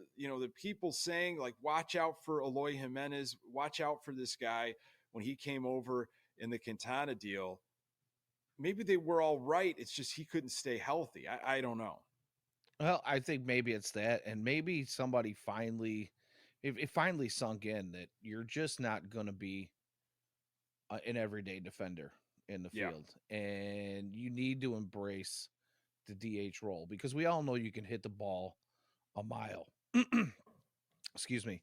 people saying, like, watch out for Eloy Jimenez, watch out for this guy when he came over in the Quintana deal, maybe they were all right. It's just he couldn't stay healthy. I don't know. Well, I think maybe it's that, and maybe somebody finally, it finally sunk in that you're just not going to be an everyday defender in the field, and you need to embrace the DH role, because we all know you can hit the ball a mile. Excuse me.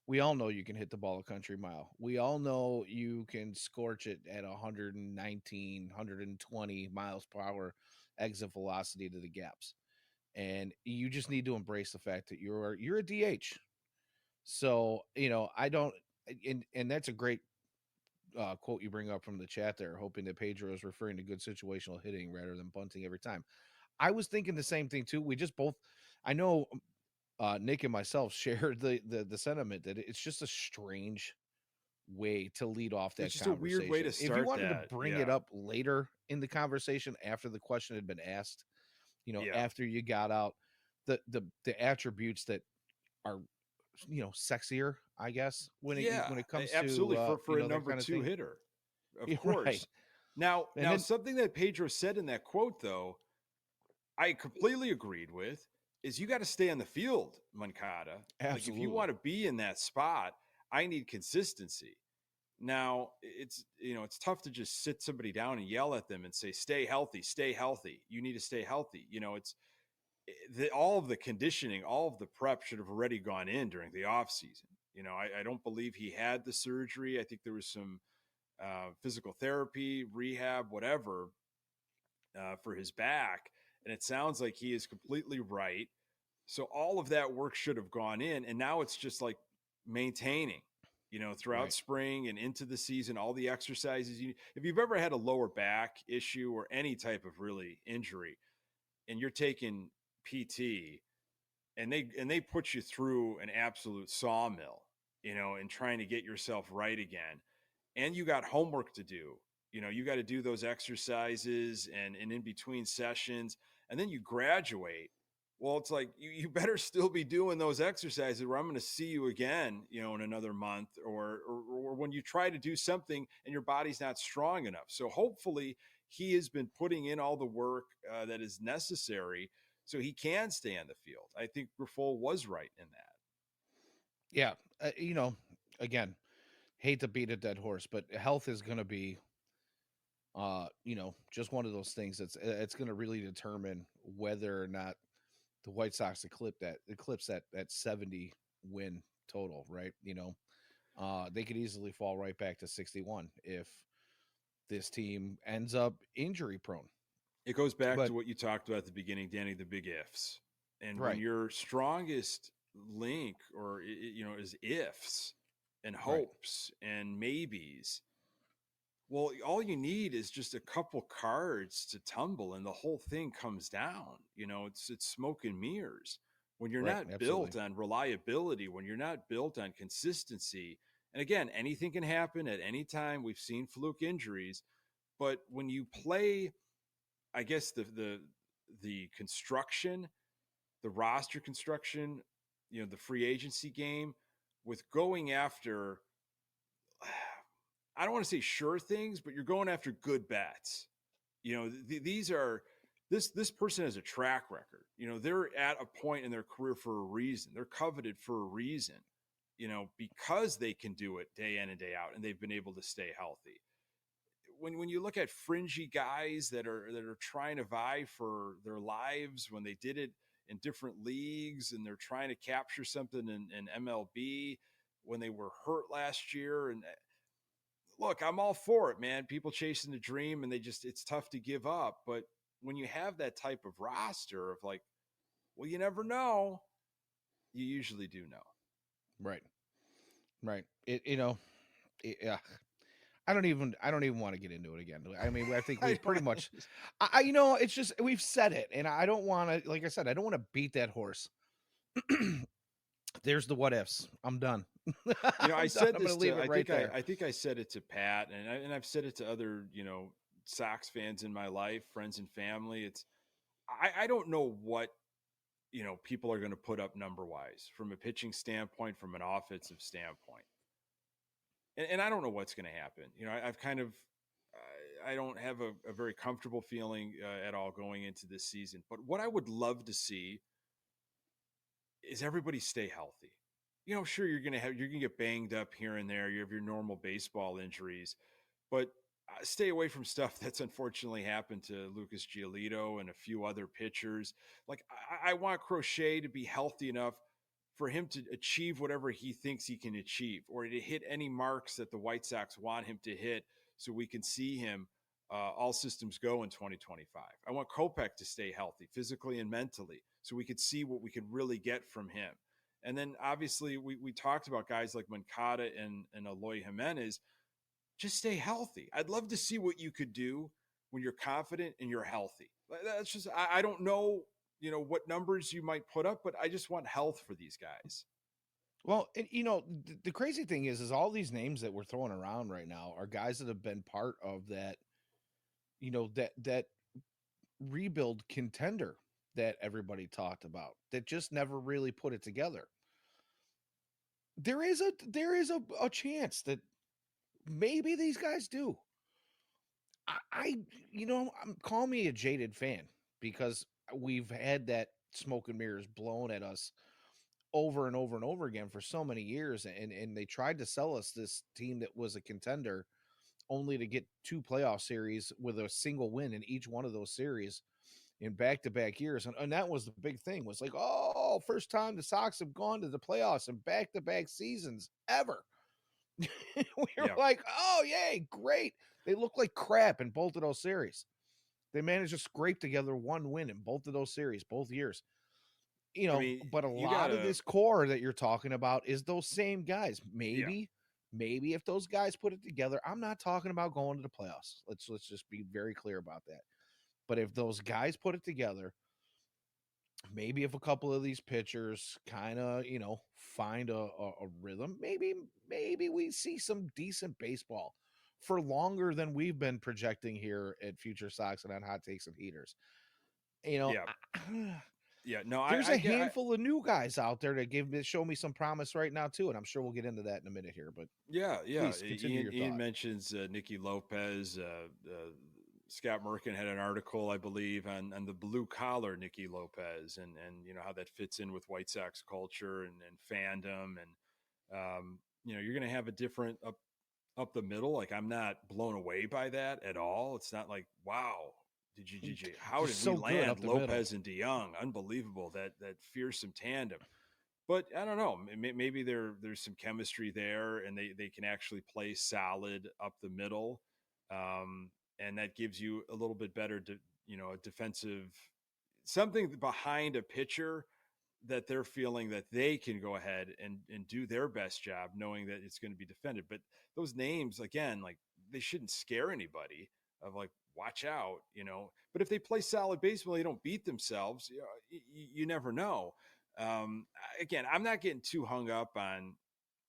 We all know you can hit the ball a country mile. We all know you can scorch it at 119, 120 miles per hour exit velocity to the gaps. And you just need to embrace the fact that you're a DH. So, I don't, and that's a great quote you bring up from the chat there, hoping that Pedro is referring to good situational hitting rather than bunting every time. I was thinking the same thing too. We just both, I know Nick and myself shared the sentiment that it's just a strange way to lead off It's that just a weird way to conversation. If you start wanted to that. bring it Yeah. up later in the conversation after the question had been asked, Yeah. after you got out, the attributes that are sexier, I guess, Yeah, when it comes to absolutely for a that number kind of two thing. hitter, of Yeah, right. course. And Now then something that Pedro said in that quote, though, I completely agreed with, is you got to stay on the field, Mancada. Like if you absolutely want to be in that spot, I need consistency. Now it's tough to just sit somebody down and yell at them and say, "Stay healthy, stay healthy. You need to stay healthy." All of the conditioning, all of the prep should have already gone in during the off season. I don't believe he had the surgery. I think there was some physical therapy, rehab, whatever, for his back, and it sounds like he is completely right. So all of that work should have gone in, and now it's just like maintaining. Throughout right. spring and into the season, all the exercises. If you've ever had a lower back issue or any type of really injury, and you're taking PT, and they put you through an absolute sawmill, and trying to get yourself right again. And you got homework to do. You got to do those exercises and in between sessions, and then you graduate. Well, it's like you better still be doing those exercises, where I'm going to see you again, in another month, or when you try to do something and your body's not strong enough. So hopefully he has been putting in all the work that is necessary so he can stay on the field. I think Grifol was right in that. Yeah, again, hate to beat a dead horse, but health is going to be just one of those things that's it's going to really determine whether or not the White Sox eclipse that 70 win total, right? They could easily fall right back to 61 if this team ends up injury prone. It goes back But to what you talked about at the beginning, Danny, the big ifs. And when right, your strongest link is ifs and right, hopes and maybes, well, all you need is just a couple cards to tumble and the whole thing comes down. It's smoke and mirrors. When you're right, not absolutely. built on reliability, when you're not built on consistency, and again, anything can happen at any time. We've seen fluke injuries, but when you play, I guess the construction, the roster construction, the free agency game, with going after, I don't want to say sure things, but you're going after good bets. These are this person has a track record. They're at a point in their career for a reason. They're coveted for a reason. Because they can do it day in and day out, and they've been able to stay healthy. When you look at fringy guys that are trying to vie for their lives, when they did it in different leagues and they're trying to capture something in MLB, when they were hurt last year, and look, I'm all for it, man. People chasing the dream, and it's tough to give up. But when you have that type of roster of like, well, you never know, you usually do know. Right, right. Yeah. I don't even want to get into it again. I mean, I think I we've pretty don't, much it's just we've said it, and I don't want to, like I said, I don't want to beat that horse. There's the what ifs. I'm done. I I'm done. said I'm going this to leave to, it I right think there. I think I said it to Pat, and I've said it to other, Sox fans in my life, friends and family. I don't know what, people are going to put up number wise from a pitching standpoint, from an offensive standpoint. And I don't know what's going to happen. I've kind of, I don't have a very comfortable feeling at all going into this season. But what I would love to see is everybody stay healthy. Sure, you're gonna get banged up here and there. You have your normal baseball injuries, but stay away from stuff that's unfortunately happened to Lucas Giolito and a few other pitchers. Like I want Crochet to be healthy enough for him to achieve whatever he thinks he can achieve, or to hit any marks that the White Sox want him to hit, so we can see him all systems go in 2025. I want Kopech to stay healthy physically and mentally, so we could see what we could really get from him. And then obviously we talked about guys like Mancada and Eloy Jimenez. Just stay healthy. I'd love to see what you could do when you're confident and you're healthy. That's just, I don't know, what numbers you might put up, but I just want health for these guys. Well, and the crazy thing is all these names that we're throwing around right now are guys that have been part of that, that rebuild contender that everybody talked about that just never really put it together. There is a chance that maybe these guys do. I call me a jaded fan because we've had that smoke and mirrors blown at us over and over and over again for so many years, and they tried to sell us this team that was a contender only to get two playoff series with a single win in each one of those series in back-to-back years. And that was the big thing, was like, oh, first time the Sox have gone to the playoffs in back-to-back seasons ever. We were Yeah. like, oh, yay, great. They look like crap in both of those series. They managed to scrape together one win in both of those series, both years. I mean, But a you lot of gotta, this core that you're talking about is those same guys. yeah, Maybe if those guys put it together, I'm not talking about going to the playoffs. Let's just be very clear about that. But if those guys put it together, maybe if a couple of these pitchers kind of, find a rhythm, maybe we see some decent baseball for longer than we've been projecting here at Future Sox and on Hot Takes and Heaters. You know, yeah, yeah. No, there's I a get, handful of new guys out there that show me some promise right now too, and I'm sure we'll get into that in a minute here. But yeah, yeah. please continue your Ian thought. mentions Nicky Lopez. Scott Merkin had an article, I believe, on the blue collar Nicky Lopez, and how that fits in with White Sox culture and fandom, and you're going to have a different up the middle. Like, I'm not blown away by that at all. It's not like, wow, how Just did we so good land up the middle. Lopez and DeYoung? Unbelievable, that fearsome tandem. But I don't know. Maybe there's some chemistry there, and they can actually play solid up the middle, and that gives you a little bit better, a defensive something behind a pitcher that they're feeling that they can go ahead and do their best job, knowing that it's going to be defended. But those names, again, like, they shouldn't scare anybody. Of like, watch out. But if they play solid baseball, they don't beat themselves. You never know. Again, I'm not getting too hung up on,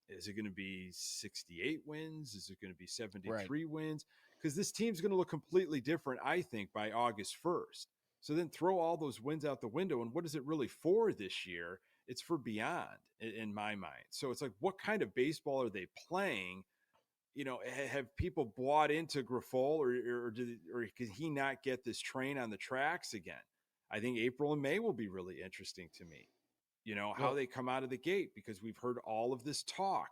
is it going to be 68 wins? Is it going to be Right. 73 wins? Because this team's going to look completely different, I think, by August 1st. So then throw all those wins out the window. And what is it really for this year? It's for beyond, in my mind. So it's like, what kind of baseball are they playing? Have people bought into Grifol, or can he not get this train on the tracks again? I think April and May will be really interesting to me. How Well, they come out of the gate, because we've heard all of this talk,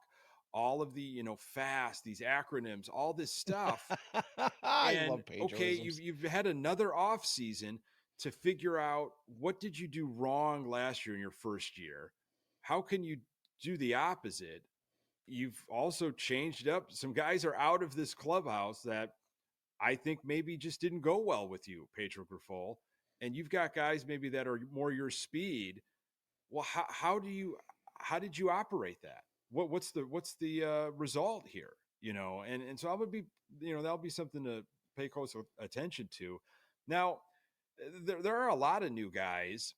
all of the, fast, these acronyms, all this stuff. I And love okay, Pedroisms. you've had another off season to figure out, what did you do wrong last year in your first year? How can you do the opposite? You've also changed up. Some guys are out of this clubhouse that I think maybe just didn't go well with you, Pedro Grifol. And you've got guys maybe that are more your speed. Well, how did you operate that? What's the result here? And so I would be, that'll be something to pay close attention to. Now, there are a lot of new guys.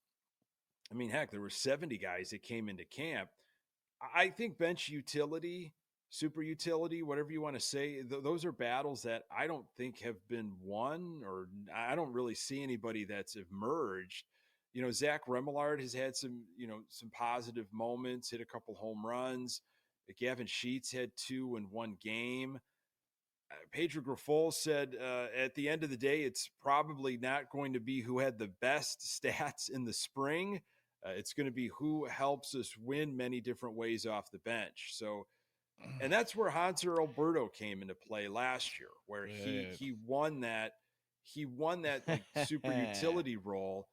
I mean, heck, there were 70 guys that came into camp. I think bench utility, super utility, whatever you want to say, those are battles that I don't think have been won, or I don't really see anybody that's emerged. Zach Remillard has had some positive moments, hit a couple home runs. Gavin Sheets had two in one game. Pedro Grifol said, at the end of the day, it's probably not going to be who had the best stats in the spring. It's going to be who helps us win many different ways off the bench. So, and that's where Hanser Alberto came into play last year, where he won that like super utility role,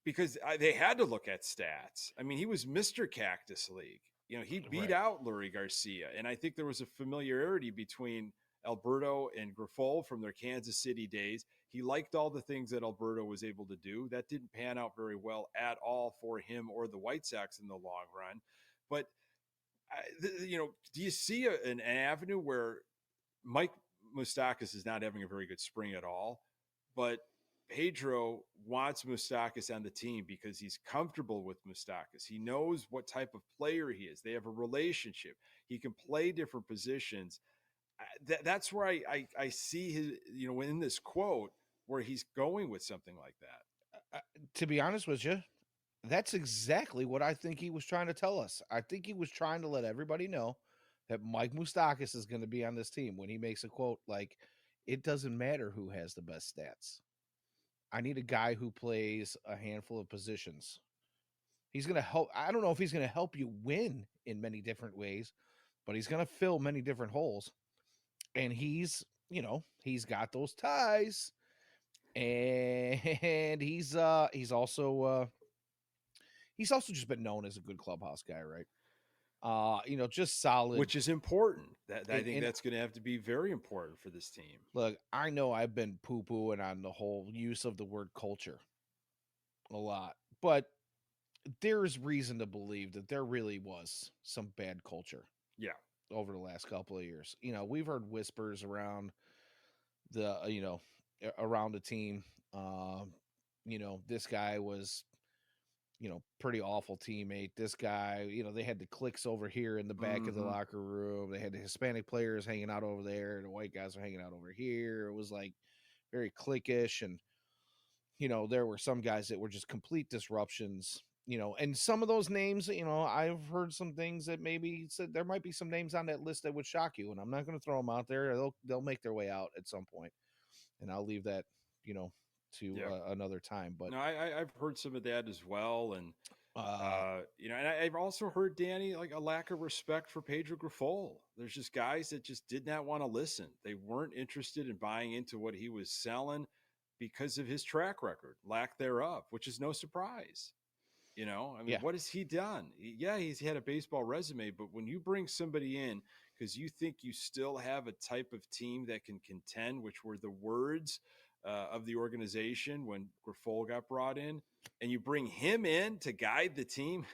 because they had to look at stats. I mean, he was Mr. Cactus League. He beat Right. out Lurie Garcia, and I think there was a familiarity between Alberto and Grifol from their Kansas City days. He liked all the things that Alberto was able to do. That didn't pan out very well at all for him or the White Sox in the long run. But do you see an avenue where Mike Moustakas is not having a very good spring at all, but Pedro wants Moustakas on the team because he's comfortable with Moustakas. He knows what type of player he is. They have a relationship. He can play different positions. That's where I see his, in this quote where he's going with something like that. To be honest with you, that's exactly what I think he was trying to tell us. I think he was trying to let everybody know that Mike Moustakas is going to be on this team when he makes a quote like, it doesn't matter who has the best stats. I need a guy who plays a handful of positions. He's going to help. I don't know if he's going to help you win in many different ways, but he's going to fill many different holes. And he's got those ties, and he's also just been known as a good clubhouse guy, right? Just solid. Which is important. I think and that's going to have to be very important for this team. Look, I know I've been poo-pooing on the whole use of the word culture a lot, but there's reason to believe that there really was some bad culture. Yeah. Over the last couple of years. We've heard whispers around around the team. This guy was, pretty awful teammate. This guy, they had the cliques over here in the back of the locker room. They had the Hispanic players hanging out over there. The white guys were hanging out over here. It was like very cliquish. And, there were some guys that were just complete disruptions, and some of those names, I've heard some things that maybe said there might be some names on that list that would shock you. And I'm not going to throw them out there. They'll make their way out at some point. And I'll leave that, to another time. But no, I've heard some of that as well. And, and I've also heard, Danny, like a lack of respect for Pedro Grifol. There's just guys that just did not want to listen. They weren't interested in buying into what he was selling because of his track record, lack thereof, which is no surprise. What has he done? He's had a baseball resume, but when you bring somebody in because you think you still have a type of team that can contend, which were the words of the organization when Grifol got brought in, and you bring him in to guide the team,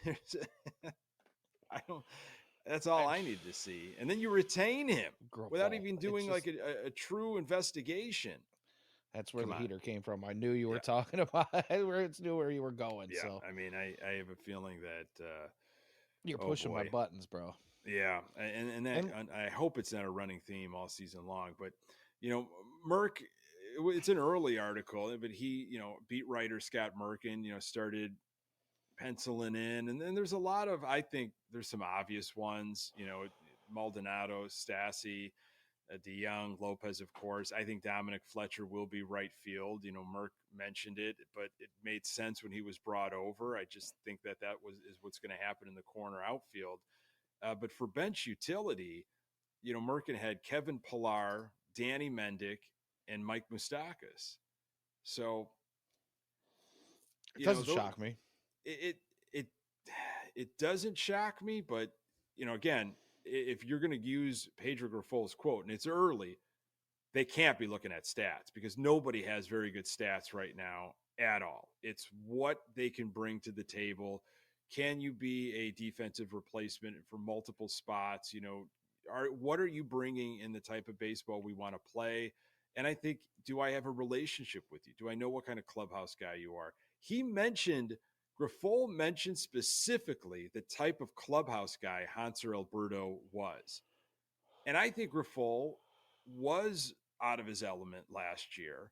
that's all I need to see. And then you retain him without even doing like a true investigation. That's where the heater came from. I knew you were talking about where you were going. Yeah. So I have a feeling that you're pushing my buttons, bro. Yeah. And I hope it's not a running theme all season long, but Merck, it's an early article, but he, beat writer Scott Merkin, started penciling in, and then there's a lot of, I think there's some obvious ones, Maldonado, Stassi, DeYoung, Lopez, of course. I think Dominic Fletcher will be right field. Merck mentioned it, but it made sense when he was brought over. I just think that is what's going to happen in the corner outfield. But for bench utility, Merkin had Kevin Pillar, Danny Mendick, and Mike Moustakas. So it doesn't shock me. It doesn't shock me, but again, if you're going to use Pedro Grifol's quote, and it's early, they can't be looking at stats because nobody has very good stats right now at all. It's what they can bring to the table. Can you be a defensive replacement for multiple spots? What are you bringing in the type of baseball we want to play? And I think, do I have a relationship with you? Do I know what kind of clubhouse guy you are? Grifol mentioned specifically the type of clubhouse guy Hanser Alberto was. And I think Grifol was out of his element last year.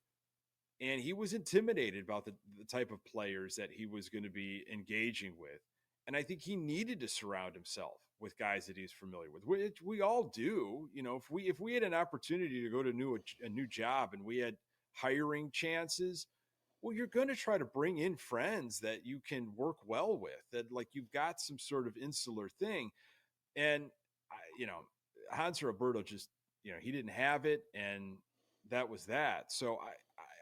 And he was intimidated about the type of players that he was going to be engaging with. And I think he needed to surround himself with guys that he's familiar with, which we all do. If we had an opportunity to go to a new job and we had hiring chances, well, you're going to try to bring in friends that you can work well with, that like you've got some sort of insular thing. And, Hanser Alberto just, he didn't have it. And that was that. So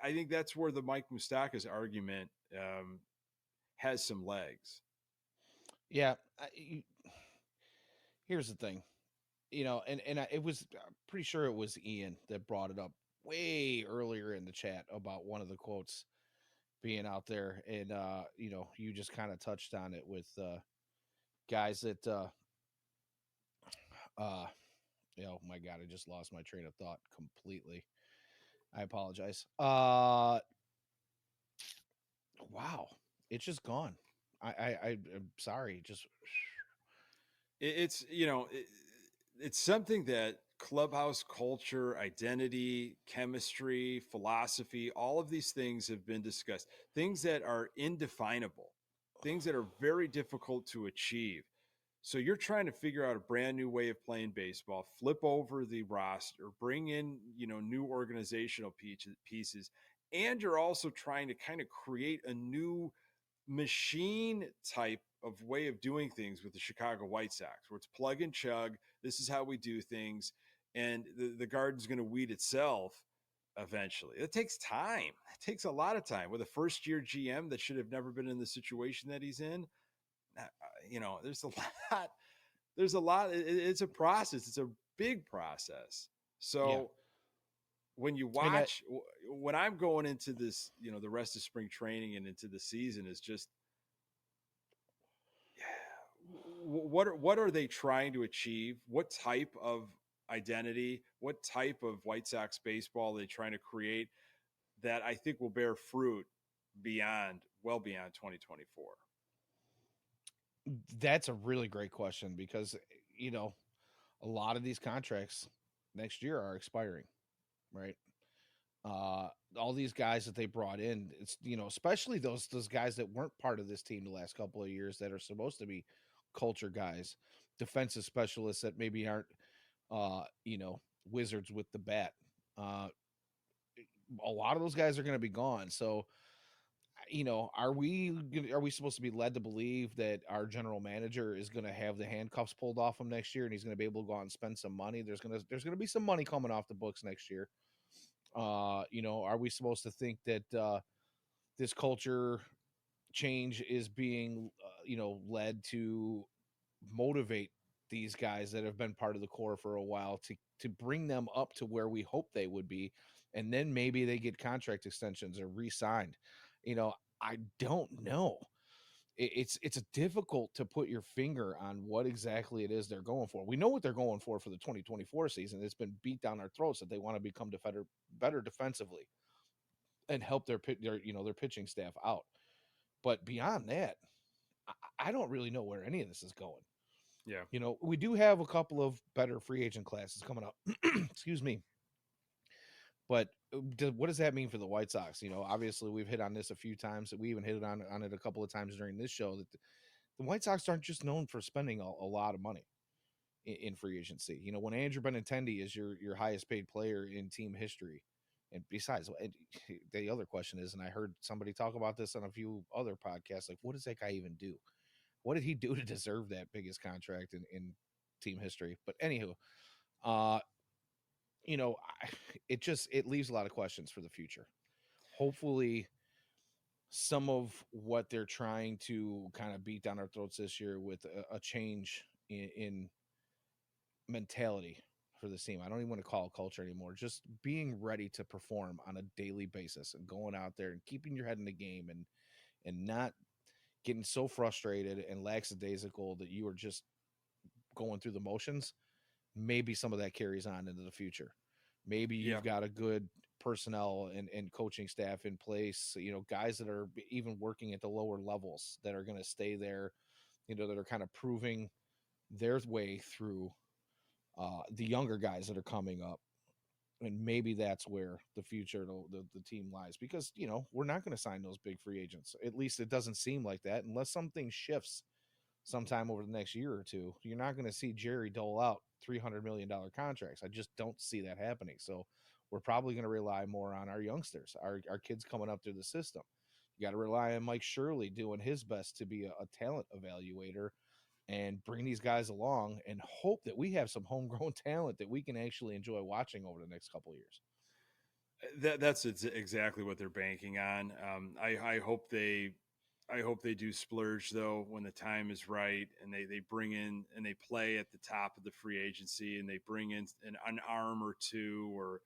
I think that's where the Mike Moustakas argument has some legs. Yeah. Here's the thing, it was I'm pretty sure it was Ian that brought it up way earlier in the chat about one of the quotes being out there. And, you just kind of touched on it with guys that, oh my God, I just lost my train of thought completely. I apologize. Wow, it's just gone. I'm sorry, just It's it's something that clubhouse culture, identity, chemistry, philosophy, all of these things have been discussed. Things that are indefinable, things that are very difficult to achieve. So you're trying to figure out a brand new way of playing baseball, flip over the roster, bring in, new organizational pieces, and you're also trying to kind of create a new machine type of way of doing things with the Chicago White Sox, where it's plug and chug. This is how we do things, and the garden's going to weed itself eventually. It takes time. It takes a lot of time with a first year GM that should have never been in the situation that he's in. There's a lot. There's a lot. It's a process. It's a big process. yeah. So when you And I, watch, when I'm going into this, the rest of spring training and into the season is just what are they trying to achieve? What type of identity? What type of White Sox baseball are they trying to create that I think will bear fruit well beyond 2024? that's a really great question because you know a lot of these contracts next year are expiring, right? Uh, all these guys that they brought in, it's especially those guys that weren't part of this team the last couple of years that are supposed to be culture guys, defensive specialists that maybe aren't wizards with the bat. Uh, a lot of those guys are going to be gone. So, are we supposed to be led to believe that our general manager is going to have the handcuffs pulled off him next year and he's going to be able to go out and spend some money? There's going to be some money coming off the books next year. Are we supposed to think that this culture change is being led to motivate these guys that have been part of the core for a while to bring them up to where we hope they would be, and then maybe they get contract extensions or re-signed. I don't know. It's difficult to put your finger on what exactly it is they're going for. We know what they're going for the 2024 season. It's been beat down our throats that they want to become better defensively and help their pitching staff out. But beyond that, I don't really know where any of this is going. Yeah. We do have a couple of better free agent classes coming up. Excuse me. But what does that mean for the White Sox? Obviously we've hit on this a few times. We even hit on it a couple of times during this show that the White Sox aren't just known for spending a lot of money in free agency. When Andrew Benintendi is your highest paid player in team history, and besides, the other question is, and I heard somebody talk about this on a few other podcasts, like, what does that guy even do? What did he do to deserve that biggest contract in team history? But anywho, uh, it leaves a lot of questions for the future. Hopefully, some of what they're trying to kind of beat down our throats this year with a change in mentality for the team. I don't even want to call it culture anymore. Just being ready to perform on a daily basis and going out there and keeping your head in the game and not getting so frustrated and lackadaisical that you are just going through the motions. Maybe some of that carries on into the future. Maybe Yeah. you've got a good personnel and coaching staff in place, guys that are even working at the lower levels that are going to stay there, that are kind of proving their way through the younger guys that are coming up. And maybe that's where the future of the team lies because, we're not going to sign those big free agents. At least it doesn't seem like that unless something shifts sometime over the next year or two. You're not going to see Jerry dole out $300 million contracts. I just don't see that happening. So we're probably going to rely more on our youngsters, our kids coming up through the system. You got to rely on Mike Shirley doing his best to be a talent evaluator and bring these guys along and hope that we have some homegrown talent that we can actually enjoy watching over the next couple of years. That's exactly what they're banking on. I hope they do splurge though when the time is right, and they bring in and they play at the top of the free agency, and they bring in an arm or two, or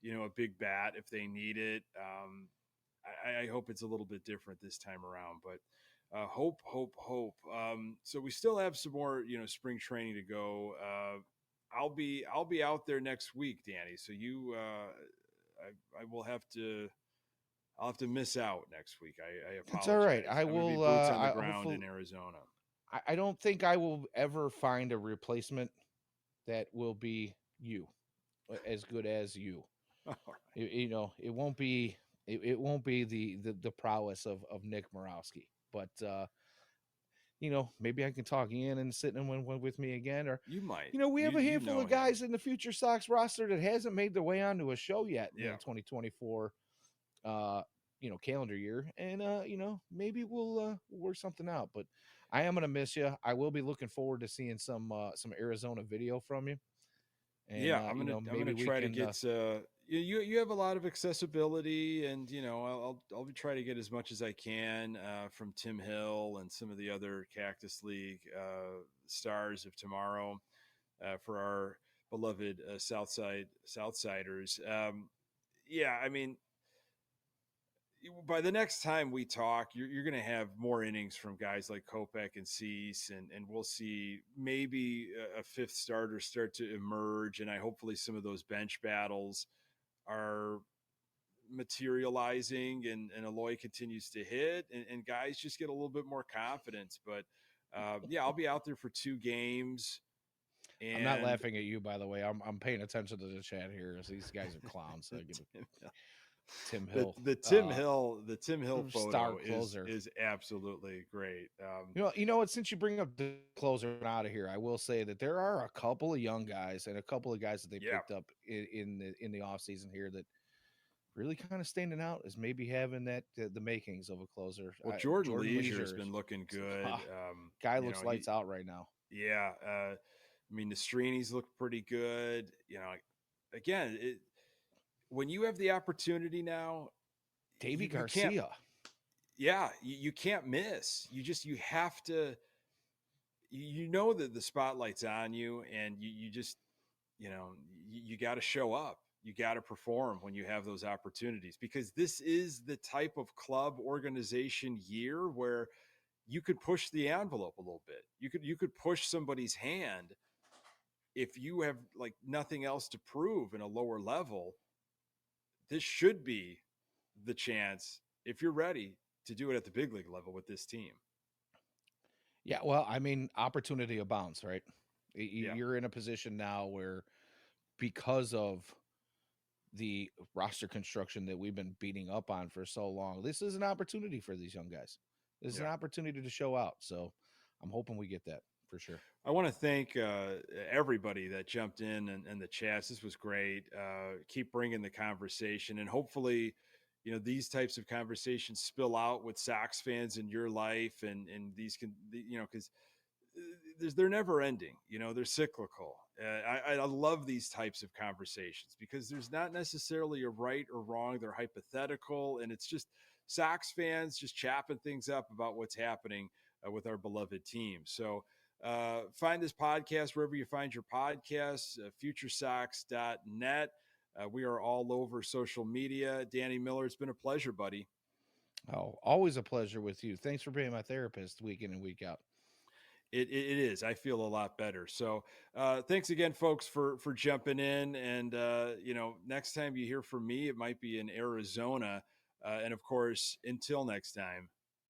a big bat if they need it. I hope it's a little bit different this time around, but hope. So we still have some more spring training to go. I'll be out there next week, Danny. So I will have to I'll have to miss out next week. I It's all right. apologize. I I'm going to be will. boots on the I ground hopefully. in Arizona. I don't think I will ever find a replacement that will be you, as good as you. All right. It won't be. It won't be the prowess of Nick Murawski, but maybe I can talk Ian and sit in one with me again. Or, You might. we have a You handful know of him. guys in the Future Sox roster that hasn't made their way onto a show yet in the Yeah. 2024 calendar year. And maybe we'll work something out. But I am gonna miss you. I will be looking forward to seeing some Arizona video from you. And Yeah, I'm maybe gonna we try to can get you have a lot of accessibility, and I'll be try to get as much as I can from Tim Hill and some of the other Cactus League stars of tomorrow for our beloved Southsiders. Yeah, I mean, by the next time we talk, you're going to have more innings from guys like Kopech and Cease, and we'll see maybe a fifth starter start to emerge. And I hopefully some of those bench battles are materializing, and Eloy continues to hit, and guys just get a little bit more confidence. But yeah, I'll be out there for 2 games. I'm not And laughing at you, by the way. I'm paying attention to the chat here. As these guys are clowns. So I give Tim the Hill, the Tim Hill the Tim Hill star photo closer. is absolutely great. You know what? Since you bring up the closer out of here, I will say that there are a couple of young guys and a couple of guys that they Yeah. picked up in the off season here that really kind of standing out as maybe having that the makings of a closer. Well, Jordan Jordan Leisure has Leisure, been looking good. guy looks lights out right now. Yeah. I mean, the Strini's look pretty good. Again, when you have the opportunity now, Davey you can't. Garcia. Yeah, you can't miss. You have to. You know that the spotlight's on you, and you just you got to show up. You got to perform when you have those opportunities, because this is the type of club organization year where you could push the envelope a little bit. You could push somebody's hand if you have like nothing else to prove in a lower level. This should be the chance, if you're ready, to do it at the big league level with this team. Yeah, well, I mean, opportunity abounds, right? Yeah. You're in a position now where, because of the roster construction that we've been beating up on for so long, this is an opportunity for these young guys. This is an opportunity to show out. So I'm hoping we get that for sure. I want to thank everybody that jumped in and the chats. This was great. Keep bringing the conversation, and hopefully, these types of conversations spill out with Sox fans in your life, and these can, because they're never ending. They're cyclical. I love these types of conversations because there's not necessarily a right or wrong. They're hypothetical, and it's just Sox fans just chopping things up about what's happening with our beloved team. So find this podcast wherever you find your podcasts, FutureSox.net. We are all over social media. Danny Miller, it's been a pleasure, buddy. Oh, always a pleasure with you. Thanks for being my therapist week in and week out. It is. I feel a lot better. So thanks again, folks, for jumping in. And, next time you hear from me, it might be in Arizona. And of course, until next time,